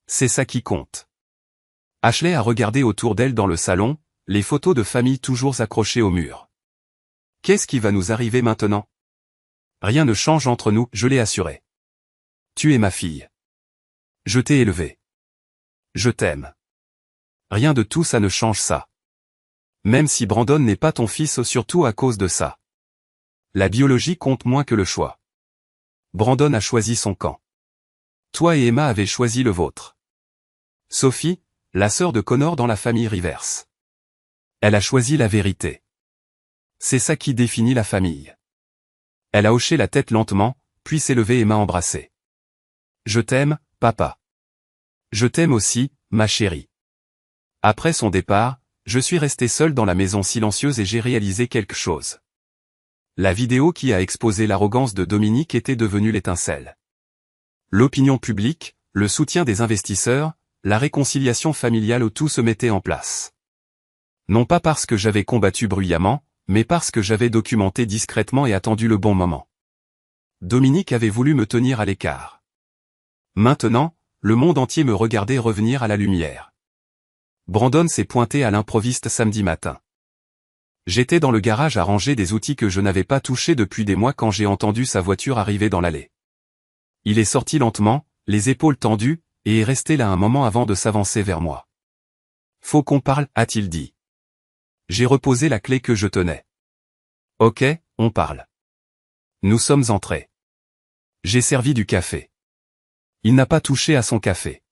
C'est ça qui compte. Ashley a regardé autour d'elle dans le salon, les photos de famille toujours accrochées au mur. Qu'est-ce qui va nous arriver maintenant? Rien ne change entre nous, je l'ai assuré. Tu es ma fille. Je t'ai élevée. Je t'aime. Rien de tout ça ne change ça. Même si Brandon n'est pas ton fils, surtout à cause de ça. La biologie compte moins que le choix. Brandon a choisi son camp. Toi et Emma avez choisi le vôtre. Sophie, la sœur de Connor dans la famille Rivers. Elle a choisi la vérité. C'est ça qui définit la famille. Elle a hoché la tête lentement, puis s'est levée et m'a embrassé. Je t'aime, papa. Je t'aime aussi, ma chérie. Après son départ, je suis resté seul dans la maison silencieuse et j'ai réalisé quelque chose. La vidéo qui a exposé l'arrogance de Dominique était devenue l'étincelle. L'opinion publique, le soutien des investisseurs, la réconciliation familiale, où tout se mettait en place. Non pas parce que j'avais combattu bruyamment, mais parce que j'avais documenté discrètement et attendu le bon moment. Dominique avait voulu me tenir à l'écart. Maintenant, le monde entier me regardait revenir à la lumière. Brandon s'est pointé à l'improviste samedi matin. J'étais dans le garage à ranger des outils que je n'avais pas touchés depuis des mois quand j'ai entendu sa voiture arriver dans l'allée. Il est sorti lentement, les épaules tendues, et est resté là un moment avant de s'avancer vers moi. Faut qu'on parle, a-t-il dit. J'ai reposé la clé que je tenais. Ok, on parle. Nous sommes entrés. J'ai servi du café. Il n'a pas touché à son café.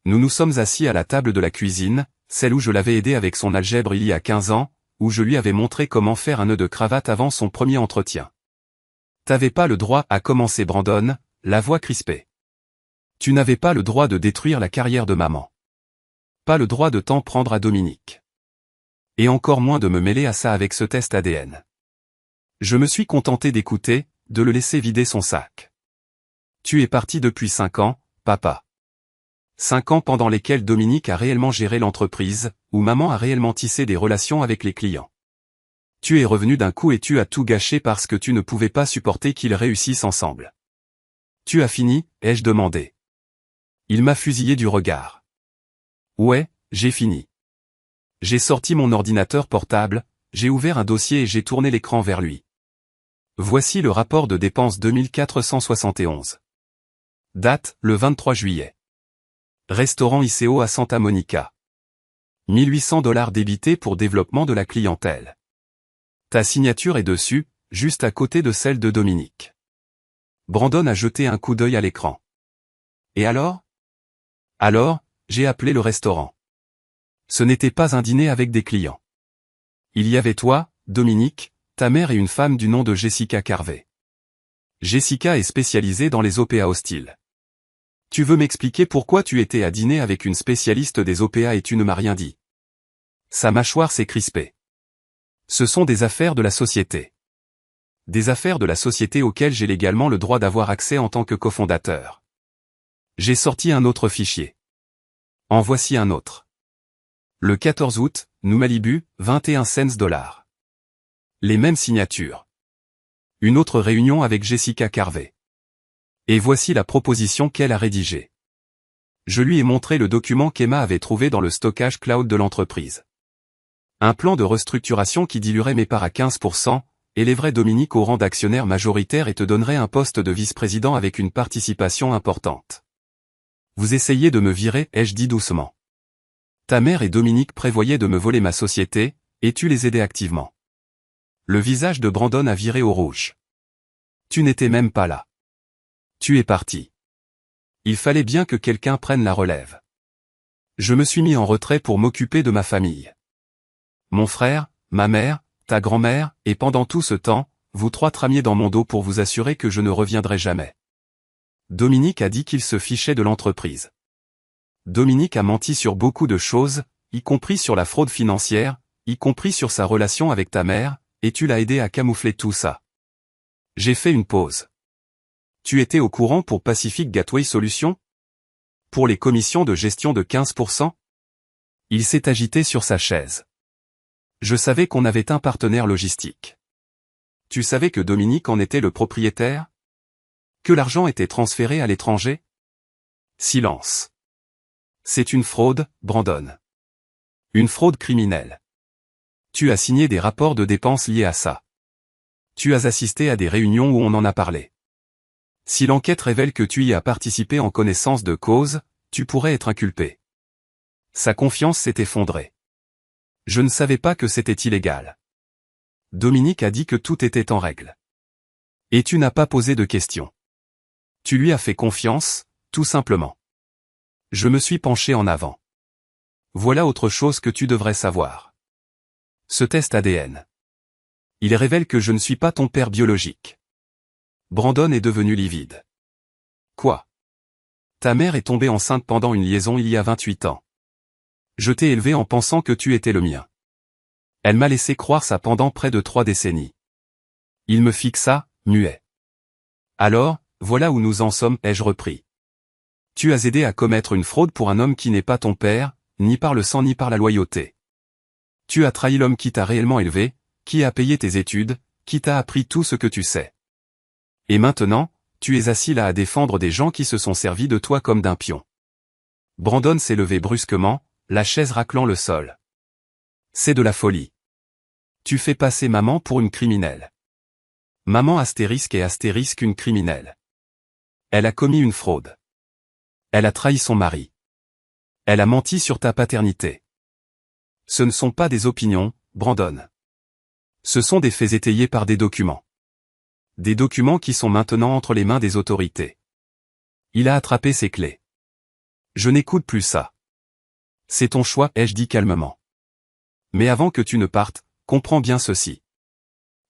Nous nous sommes assis à la table de la cuisine, celle où je l'avais aidé avec son algèbre il y a 15 ans, où je lui avais montré comment faire un nœud de cravate avant son premier entretien. T'avais pas le droit, a commencé Brandon, la voix crispée. Tu n'avais pas le droit de détruire la carrière de maman. Pas le droit de t'en prendre à Dominique. Et encore moins de me mêler à ça avec ce test ADN. Je me suis contenté d'écouter, de le laisser vider son sac. Tu es parti depuis 5 ans, papa. 5 ans pendant lesquels Dominique a réellement géré l'entreprise, où maman a réellement tissé des relations avec les clients. Tu es revenu d'un coup et tu as tout gâché parce que tu ne pouvais pas supporter qu'ils réussissent ensemble. Tu as fini, ai-je demandé. Il m'a fusillé du regard. Ouais, j'ai fini. J'ai sorti mon ordinateur portable, j'ai ouvert un dossier et j'ai tourné l'écran vers lui. Voici le rapport de dépenses 2471. Date, le 23 juillet. Restaurant ICO à Santa Monica. $1800 débités pour développement de la clientèle. Ta signature est dessus, juste à côté de celle de Dominique. Brandon a jeté un coup d'œil à l'écran. Et alors? Alors, j'ai appelé le restaurant. Ce n'était pas un dîner avec des clients. Il y avait toi, Dominique, ta mère et une femme du nom de Jessica Carvey. Jessica est spécialisée dans les OPA hostiles. Tu veux m'expliquer pourquoi tu étais à dîner avec une spécialiste des OPA et tu ne m'as rien dit? Sa mâchoire s'est crispée. Ce sont des affaires de la société. Des affaires de la société auxquelles j'ai légalement le droit d'avoir accès en tant que cofondateur. J'ai sorti un autre fichier. En voici un autre. Le 14 août, New Malibu, 21 cents. Les mêmes signatures. Une autre réunion avec Jessica Carvey. Et voici la proposition qu'elle a rédigée. Je lui ai montré le document qu'Emma avait trouvé dans le stockage cloud de l'entreprise. Un plan de restructuration qui diluerait mes parts à 15%, élèverait Dominique au rang d'actionnaire majoritaire et te donnerait un poste de vice-président avec une participation importante. Vous essayez de me virer, ai-je dit doucement. Ta mère et Dominique prévoyaient de me voler ma société, et tu les aidais activement. Le visage de Brandon a viré au rouge. Tu n'étais même pas là. Tu es parti. Il fallait bien que quelqu'un prenne la relève. Je me suis mis en retrait pour m'occuper de ma famille. Mon frère, ma mère, ta grand-mère, et pendant tout ce temps, vous trois tramiez dans mon dos pour vous assurer que je ne reviendrai jamais. Dominique a dit qu'il se fichait de l'entreprise. Dominique a menti sur beaucoup de choses, y compris sur la fraude financière, y compris sur sa relation avec ta mère, et tu l'as aidé à camoufler tout ça. J'ai fait une pause. Tu étais au courant pour Pacific Gateway Solutions? Pour les commissions de gestion de 15%? Il s'est agité sur sa chaise. Je savais qu'on avait un partenaire logistique. Tu savais que Dominique en était le propriétaire? Que l'argent était transféré à l'étranger? Silence. C'est une fraude, Brandon. Une fraude criminelle. Tu as signé des rapports de dépenses liés à ça. Tu as assisté à des réunions où on en a parlé. Si l'enquête révèle que tu y as participé en connaissance de cause, tu pourrais être inculpé. Sa confiance s'est effondrée. Je ne savais pas que c'était illégal. Dominique a dit que tout était en règle. Et tu n'as pas posé de questions. Tu lui as fait confiance, tout simplement. Je me suis penché en avant. Voilà autre chose que tu devrais savoir. Ce test ADN. Il révèle que je ne suis pas ton père biologique. Brandon est devenu livide. Quoi? Ta mère est tombée enceinte pendant une liaison il y a 28 ans. Je t'ai élevé en pensant que tu étais le mien. Elle m'a laissé croire ça pendant près de 3 décennies. Il me fixa, muet. Alors, voilà où nous en sommes, ai-je repris. Tu as aidé à commettre une fraude pour un homme qui n'est pas ton père, ni par le sang ni par la loyauté. Tu as trahi l'homme qui t'a réellement élevé, qui a payé tes études, qui t'a appris tout ce que tu sais. Et maintenant, tu es assis là à défendre des gens qui se sont servis de toi comme d'un pion. Brandon s'est levé brusquement, la chaise raclant le sol. C'est de la folie. Tu fais passer maman pour une criminelle. Maman astérisque et astérisque une criminelle. Elle a commis une fraude. Elle a trahi son mari. Elle a menti sur ta paternité. Ce ne sont pas des opinions, Brandon. Ce sont des faits étayés par des documents. Des documents qui sont maintenant entre les mains des autorités. Il a attrapé ses clés. Je n'écoute plus ça. C'est ton choix, ai-je dit calmement. Mais avant que tu ne partes, comprends bien ceci.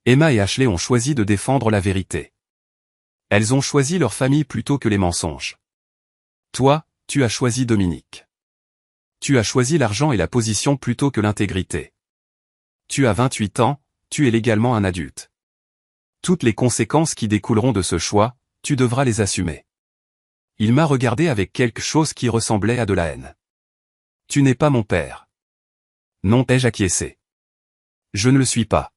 Emma et Ashley ont choisi de défendre la vérité. Elles ont choisi leur famille plutôt que les mensonges. Toi, tu as choisi Dominique. Tu as choisi l'argent et la position plutôt que l'intégrité. Tu as 28 ans, tu es légalement un adulte. Toutes les conséquences qui découleront de ce choix, tu devras les assumer. Il m'a regardé avec quelque chose qui ressemblait à de la haine. Tu n'es pas mon père. Non, ai-je acquiescé. Je ne le suis pas.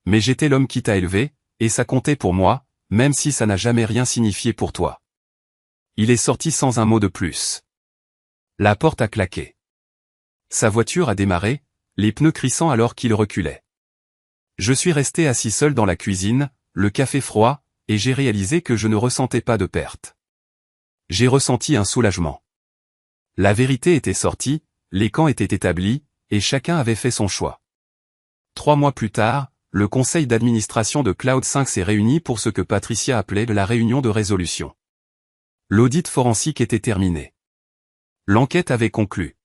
Mais j'étais l'homme qui t'a élevé, et ça comptait pour moi, même si ça n'a jamais rien signifié pour toi. Il est sorti sans un mot de plus. La porte a claqué. Sa voiture a démarré, les pneus crissant alors qu'il reculait. Je suis resté assis seul dans la cuisine, le café froid, et j'ai réalisé que je ne ressentais pas de perte. J'ai ressenti un soulagement. La vérité était sortie, les camps étaient établis, et chacun avait fait son choix. 3 mois plus tard, le conseil d'administration de Cloud5 s'est réuni pour ce que Patricia appelait la réunion de résolution. L'audit forensique était terminé. L'enquête avait conclu.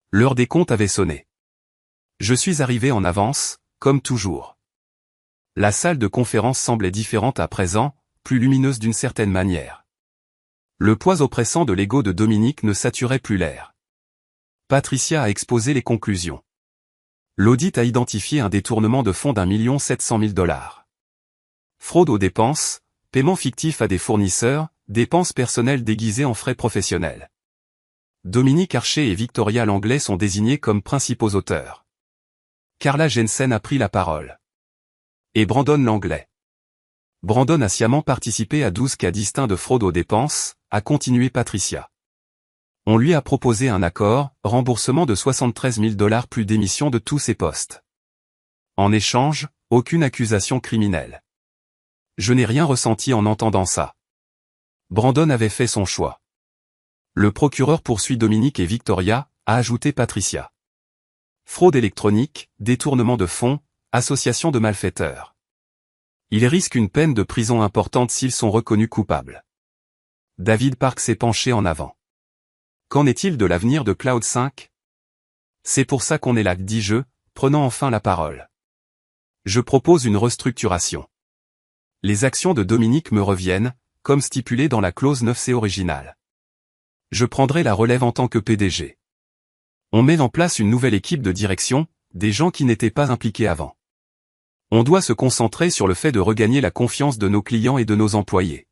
L'heure des comptes avait sonné. Je suis arrivé en avance, comme toujours. La salle de conférence semblait différente à présent, plus lumineuse d'une certaine manière. Le poids oppressant de l'ego de Dominique ne saturait plus l'air. Patricia a exposé les conclusions. L'audit a identifié un détournement de fonds d'1 700 000 $. Fraude aux dépenses, paiement fictif à des fournisseurs, dépenses personnelles déguisées en frais professionnels. Dominique Archer et Victoria Langlais sont désignés comme principaux auteurs. Carla Jensen a pris la parole. Et Brandon Langlais. Brandon a sciemment participé à 12 cas distincts de fraude aux dépenses, a continué Patricia. On lui a proposé un accord, remboursement de 73 000 $ plus démission de tous ses postes. En échange, aucune accusation criminelle. Je n'ai rien ressenti en entendant ça. Brandon avait fait son choix. Le procureur poursuit Dominique et Victoria, a ajouté Patricia. Fraude électronique, détournement de fonds, association de malfaiteurs. Ils risquent une peine de prison importante s'ils sont reconnus coupables. David Park s'est penché en avant. Qu'en est-il de l'avenir de Cloud5? C'est pour ça qu'on est là, dis-je, prenant enfin la parole. Je propose une restructuration. Les actions de Dominique me reviennent, comme stipulé dans la clause 9C originale. Je prendrai la relève en tant que PDG. On met en place une nouvelle équipe de direction, des gens qui n'étaient pas impliqués avant. On doit se concentrer sur le fait de regagner la confiance de nos clients et de nos employés.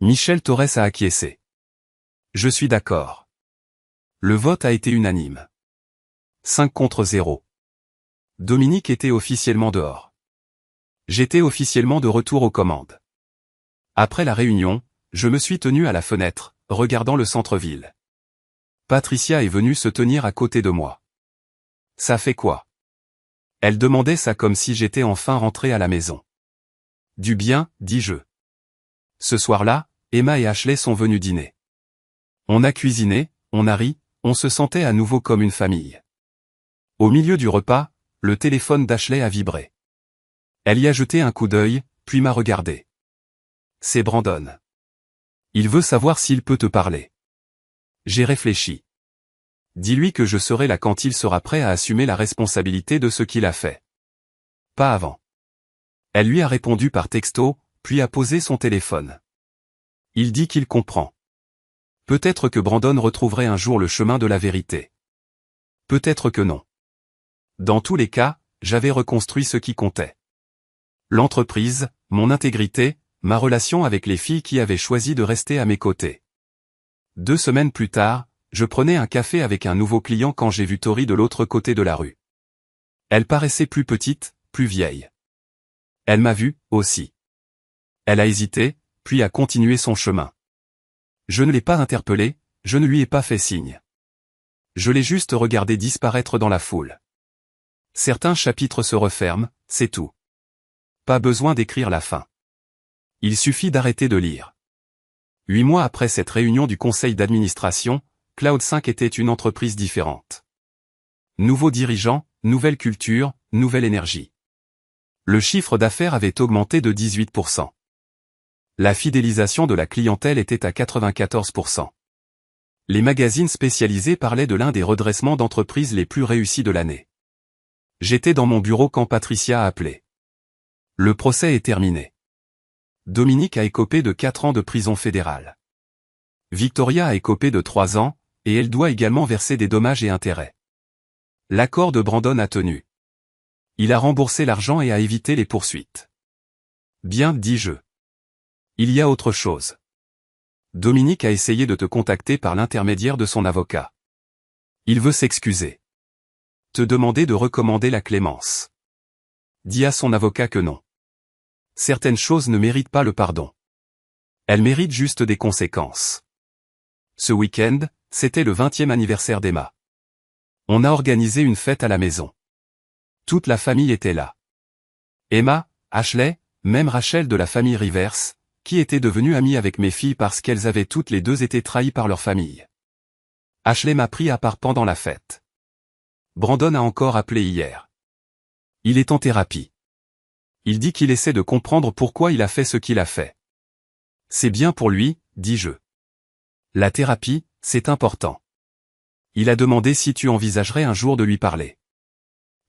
Michel Torres a acquiescé. Je suis d'accord. Le vote a été unanime. 5 contre 0. Dominique était officiellement dehors. J'étais officiellement de retour aux commandes. Après la réunion, je me suis tenu à la fenêtre, regardant le centre-ville. Patricia est venue se tenir à côté de moi. Ça fait quoi? Elle demandait ça comme si j'étais enfin rentré à la maison. Du bien, dis-je. Ce soir-là, Emma et Ashley sont venus dîner. On a cuisiné, on a ri, on se sentait à nouveau comme une famille. Au milieu du repas, le téléphone d'Ashley a vibré. Elle y a jeté un coup d'œil, puis m'a regardé. C'est Brandon. Il veut savoir s'il peut te parler. J'ai réfléchi. Dis-lui que je serai là quand il sera prêt à assumer la responsabilité de ce qu'il a fait. Pas avant. Elle lui a répondu par texto, puis a posé son téléphone. Il dit qu'il comprend. Peut-être que Brandon retrouverait un jour le chemin de la vérité. Peut-être que non. Dans tous les cas, j'avais reconstruit ce qui comptait. L'entreprise, mon intégrité, ma relation avec les filles qui avaient choisi de rester à mes côtés. 2 semaines plus tard, je prenais un café avec un nouveau client quand j'ai vu Tori de l'autre côté de la rue. Elle paraissait plus petite, plus vieille. Elle m'a vu, aussi. Elle a hésité, puis a continué son chemin. Je ne l'ai pas interpellée, je ne lui ai pas fait signe. Je l'ai juste regardé disparaître dans la foule. Certains chapitres se referment, c'est tout. Pas besoin d'écrire la fin. Il suffit d'arrêter de lire. 8 mois après cette réunion du conseil d'administration, Cloud 5 était une entreprise différente. Nouveaux dirigeants, nouvelle culture, nouvelle énergie. Le chiffre d'affaires avait augmenté de 18%. La fidélisation de la clientèle était à 94%. Les magazines spécialisés parlaient de l'un des redressements d'entreprises les plus réussis de l'année. J'étais dans mon bureau quand Patricia a appelé. Le procès est terminé. Dominique a écopé de 4 ans de prison fédérale. Victoria a écopé de 3 ans, et elle doit également verser des dommages et intérêts. L'accord de Brandon a tenu. Il a remboursé l'argent et a évité les poursuites. Bien, dis-je. Il y a autre chose. Dominique a essayé de te contacter par l'intermédiaire de son avocat. Il veut s'excuser. Te demander de recommander la clémence. Dis à son avocat que non. Certaines choses ne méritent pas le pardon. Elles méritent juste des conséquences. Ce week-end, c'était le 20e anniversaire d'Emma. On a organisé une fête à la maison. Toute la famille était là. Emma, Ashley, même Rachel de la famille Rivers, qui était devenue amie avec mes filles parce qu'elles avaient toutes les deux été trahies par leur famille. Ashley m'a pris à part pendant la fête. Brandon a encore appelé hier. Il est en thérapie. Il dit qu'il essaie de comprendre pourquoi il a fait ce qu'il a fait. C'est bien pour lui, dis-je. La thérapie, c'est important. Il a demandé si tu envisagerais un jour de lui parler.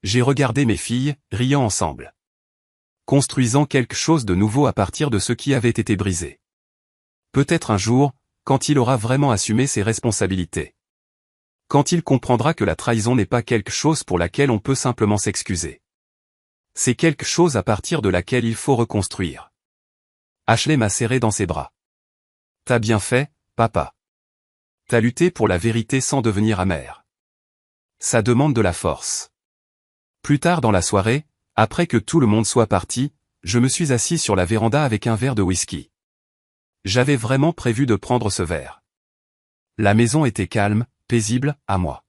J'ai regardé mes filles, riant ensemble. Construisant quelque chose de nouveau à partir de ce qui avait été brisé. Peut-être un jour, quand il aura vraiment assumé ses responsabilités. Quand il comprendra que la trahison n'est pas quelque chose pour laquelle on peut simplement s'excuser. C'est quelque chose à partir de laquelle il faut reconstruire. Ashley m'a serré dans ses bras. T'as bien fait, papa. T'as lutté pour la vérité sans devenir amer. Ça demande de la force. Plus tard dans la soirée, après que tout le monde soit parti, je me suis assis sur la véranda avec un verre de whisky. J'avais vraiment prévu de prendre ce verre. La maison était calme, paisible, à moi.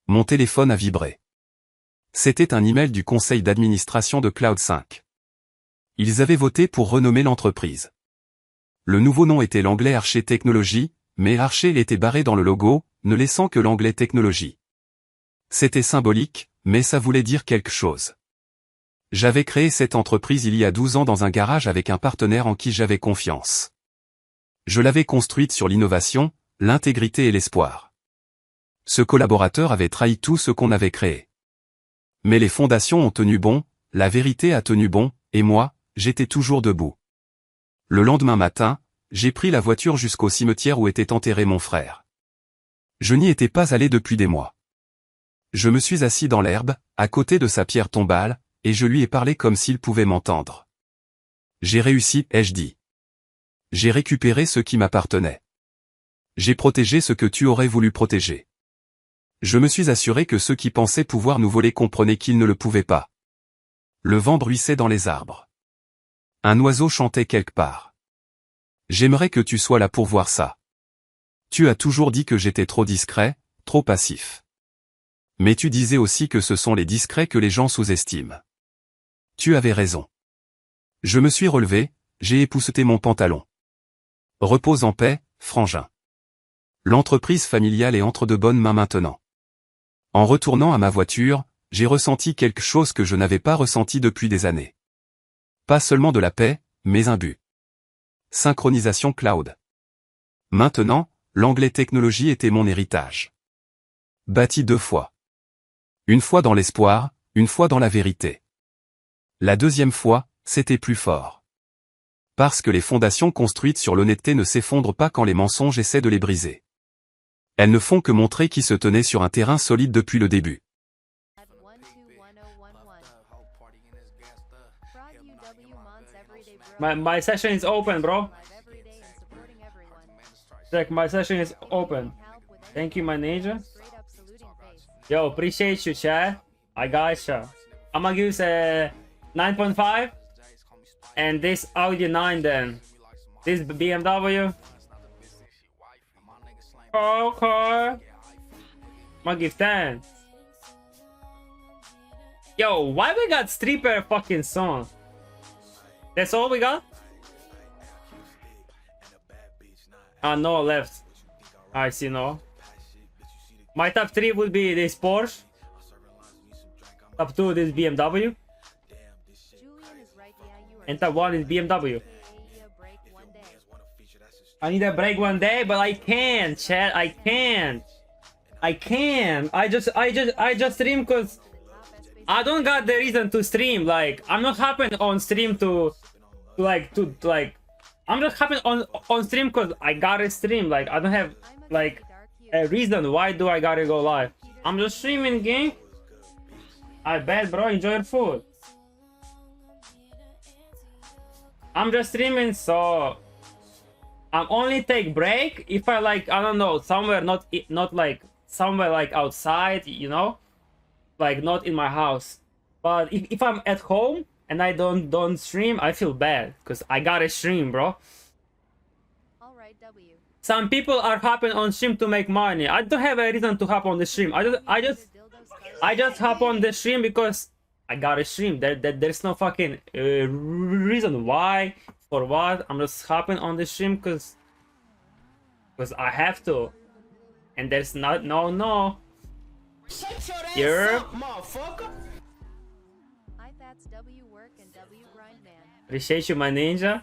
Mon téléphone a vibré. C'était un email du conseil d'administration de Cloud 5. Ils avaient voté pour renommer l'entreprise. Le nouveau nom était l'anglais Archer Technology, mais Archer était barré dans le logo, ne laissant que l'anglais Technology. C'était symbolique, mais ça voulait dire quelque chose. J'avais créé cette entreprise il y a 12 ans dans un garage avec un partenaire en qui j'avais confiance. Je l'avais construite sur l'innovation, l'intégrité et l'espoir. Ce collaborateur avait trahi tout ce qu'on avait créé. Mais les fondations ont tenu bon, la vérité a tenu bon, et moi, j'étais toujours debout. Le lendemain matin, j'ai pris la voiture jusqu'au cimetière où était enterré mon frère. Je n'y étais pas allé depuis des mois. Je me suis assis dans l'herbe, à côté de sa pierre tombale, et je lui ai parlé comme s'il pouvait m'entendre. J'ai réussi, ai-je dit. J'ai récupéré ce qui m'appartenait. J'ai protégé ce que tu aurais voulu protéger. Je me suis assuré que ceux qui pensaient pouvoir nous voler comprenaient qu'ils ne le pouvaient pas. Le vent bruissait dans les arbres. Un oiseau chantait quelque part. J'aimerais que tu sois là pour voir ça. Tu as toujours dit que j'étais trop discret, trop passif. Mais tu disais aussi que ce sont les discrets que les gens sous-estiment. Tu avais raison. Je me suis relevé, j'ai épousseté mon pantalon. Repose en paix, frangin. L'entreprise familiale est entre de bonnes mains maintenant. En retournant à ma voiture, j'ai ressenti quelque chose que je n'avais pas ressenti depuis des années. Pas seulement de la paix, mais un but. Synchronisation cloud. Maintenant, l'anglais technologie était mon héritage. Bâti 2 fois. Une fois dans l'espoir, une fois dans la vérité. La deuxième fois, c'était plus fort. Parce que les fondations construites sur l'honnêteté ne s'effondrent pas quand les mensonges essaient de les briser. Elles ne font que montrer qui se tenait sur un terrain solide depuis le début. My session is open, bro. Check, my session is open. Thank you, my ninja. Yo, appreciate you, chat. I got you. I'm gonna use a 9.5 and this Audi 9 then. This BMW. Okay. I'm gonna give 10. Yo, why we got stripper fucking song? That's all we got? Ah, no left. I see, no. My top 3 would be this Porsche. Top 2 this BMW. And top 1 is BMW. I need a break one day, but I can't, chat. I can't. I just stream cause I don't got the reason to stream. Like, I'm not happen on stream to I'm just happen on stream cause I gotta stream. Like, I don't have like a reason why do I gotta go live. I'm just streaming, gang. I bet, bro. Enjoy your food. I'm just streaming, so I'm only take break if I like, I don't know, somewhere not like somewhere like outside, you know, like not in my house. But if I'm at home and I don't stream, I feel bad because I gotta stream, bro. All right, W. Some people are hopping on stream to make money. I don't have a reason to hop on the stream. I just hop on the stream because I gotta stream. There's no fucking reason why, for what. I'm just hopping on the stream because I have to. And there's no. You're I that's W work and W grind man. appreciate you, my ninja.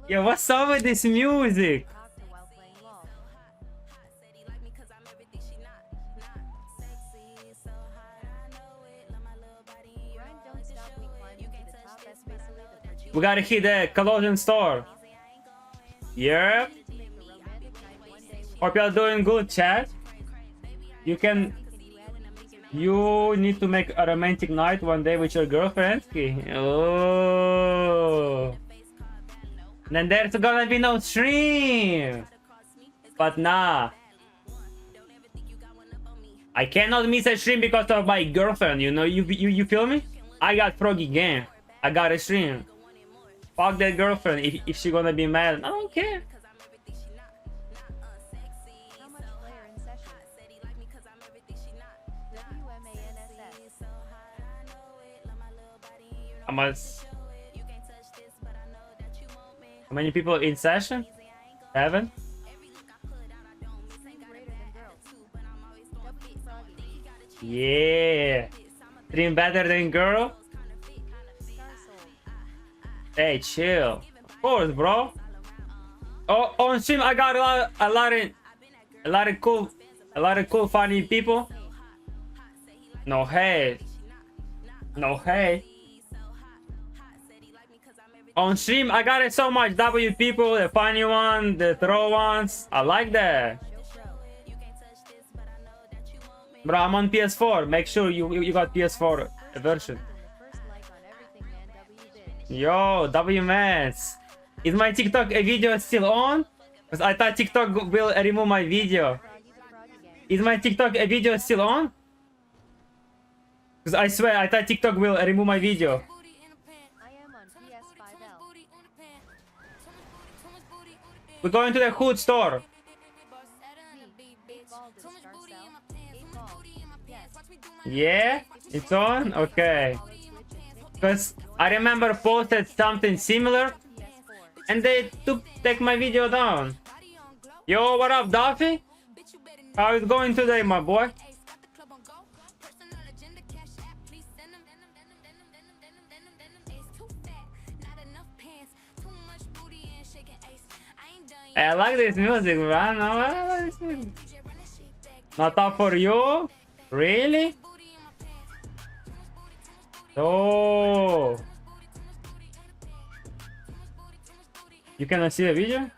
Yo, what's up with this music? Talk to while playing LOL. Grind don't stop, we climb to the top, especially the producer. We gotta hit the Colossian store. Yeah. To make a romantic night one day with Hope y'all doing good, chat. You need to make a romantic night one day with your girlfriend. Oh. Then there's gonna be no stream. But nah. I cannot miss a stream because of my girlfriend, you know, you feel me? I got froggy game. I got a stream. Fuck that girlfriend if she gonna be mad. I don't care. how much player in session? WMANSS. How many people in session? 7? Stream greater than girls. W Froggy. Yeah. Stream better than girl? Star Soul. Hey, chill. Of course, bro. Oh, on stream I got a lot of cool funny people. No hate. No hate. On stream I got so much W people, the funny one, the throw ones. I like that. Bro, I'm on PS4. Make sure you got PS4 version. First like on everything man W did. Yo, W Mans. Is my TikTok video still on? Because I thought TikTok will remove my video. Froggy the Froggy gang. Is my TikTok video still on? Because I swear I thought TikTok will remove my video. I am on PS5L. We're going to the hood store. Me, 8 ball to star cell. Yeah, it's on. Okay. Because I remember posted something similar, and they take my video down. Yo, what up, Duffy? How is going today, my boy? I like this music, man. I like this music. Not up for you? Really? Oh. You cannot see the video?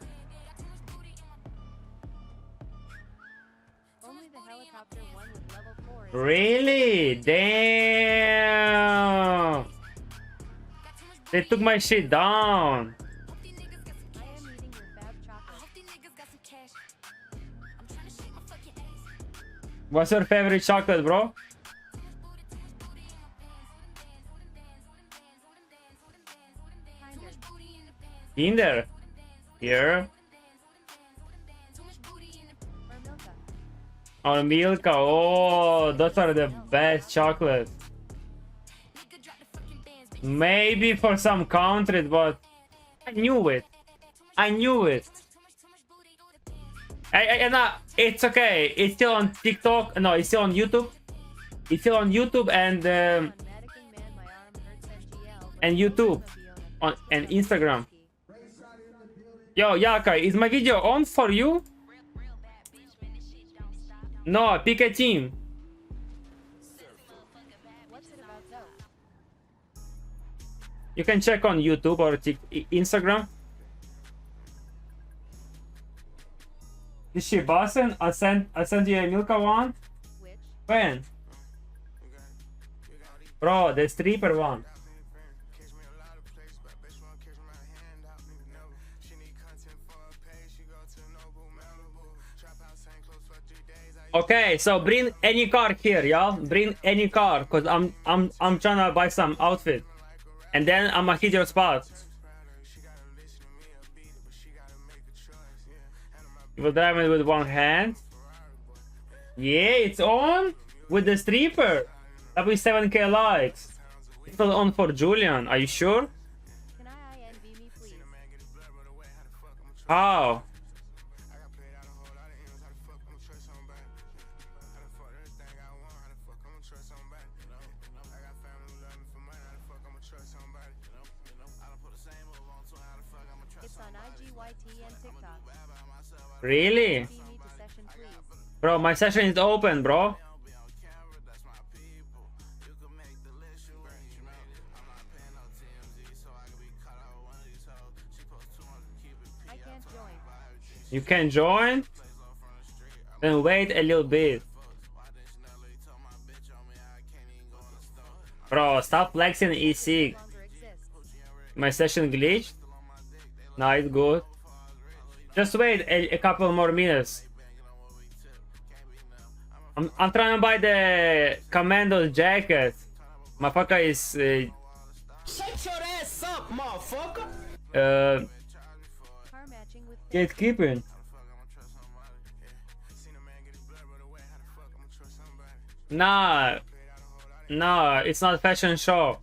Only the helicopter one with level 4 is Really? Damn. They took my shit down. I am eating your fab chocolate. What's your favorite chocolate, bro? Kinder. Kinder. Here. Or Milka. Or Milka. Oh, those are the best chocolates. Maybe for some countries, but I knew it. I knew it. It's okay. It's still on TikTok. No, it's still on YouTube. It's still on YouTube and Mannequin man, my arm hurts MGL. and YouTube and Instagram. Yo, Yaka, is my video on for you? No, pick a team. What's it about though? You can check on YouTube or Instagram. Is she bossing? I sent you a Milka one. Which? When? Bro, the stripper one. Okay, so bring any car here, y'all. Bring any car, cause I'm trying to buy some outfit, and then I'ma hit your spot. You will drive it with one hand. Yeah, it's on with the stripper. That was 7K likes. It's not on for Julian. Are you sure? Can I INV me please? How? It's on IGYT and TikTok. Really? See me to session please. Bro, my session is open, bro. I can't join. You can join? Then wait a little bit. Bro, stop flexing E6. Longer exists. My session glitched? No, it's good. Just wait a couple more minutes. I'm trying to buy the Commando jacket. Motherfucker is Shut your ass up, motherfucker! Car matching with gatekeeping. Nah, no, it's not fashion show.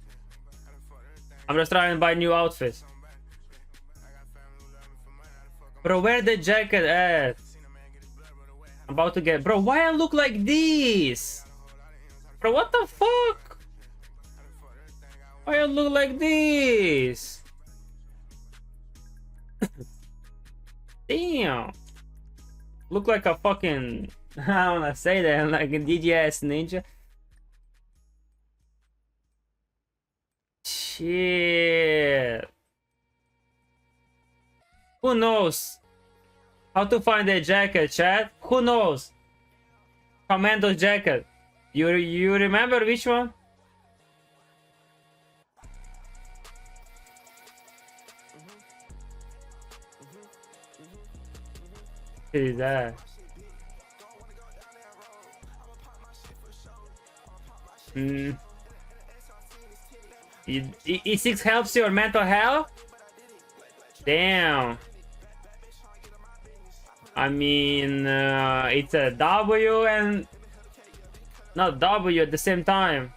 I'm just trying to buy new outfits. Bro, where the jacket at? I'm about to get. Bro, why I look like this? Bro, what the fuck? Why I look like this? Damn. Look like a fucking. I don't wanna say that. Like a DJS ninja. Shit. Who knows how to find a jacket, chat? Who knows? Commando jacket. You remember which one? What is that? E6 helps your mental health? Damn. I mean, it's a W and not W at the same time.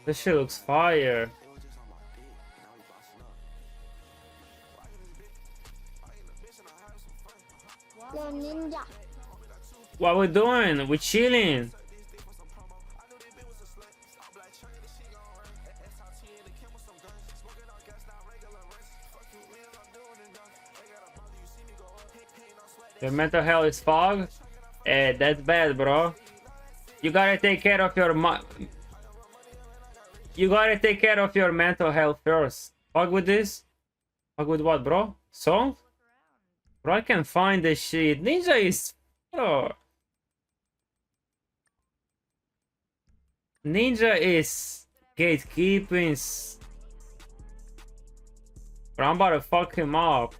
This shit looks fire. Yo, ninja. What we doing? We chilling. Your mental health is fog? That's bad, bro. You gotta take care of your You gotta take care of your mental health first. Fuck with this? Fuck with what, bro? Song? Bro, I can find this shit. Ninja is... Bro. Ninja is gatekeeping. Bro, I'm about to fuck him up.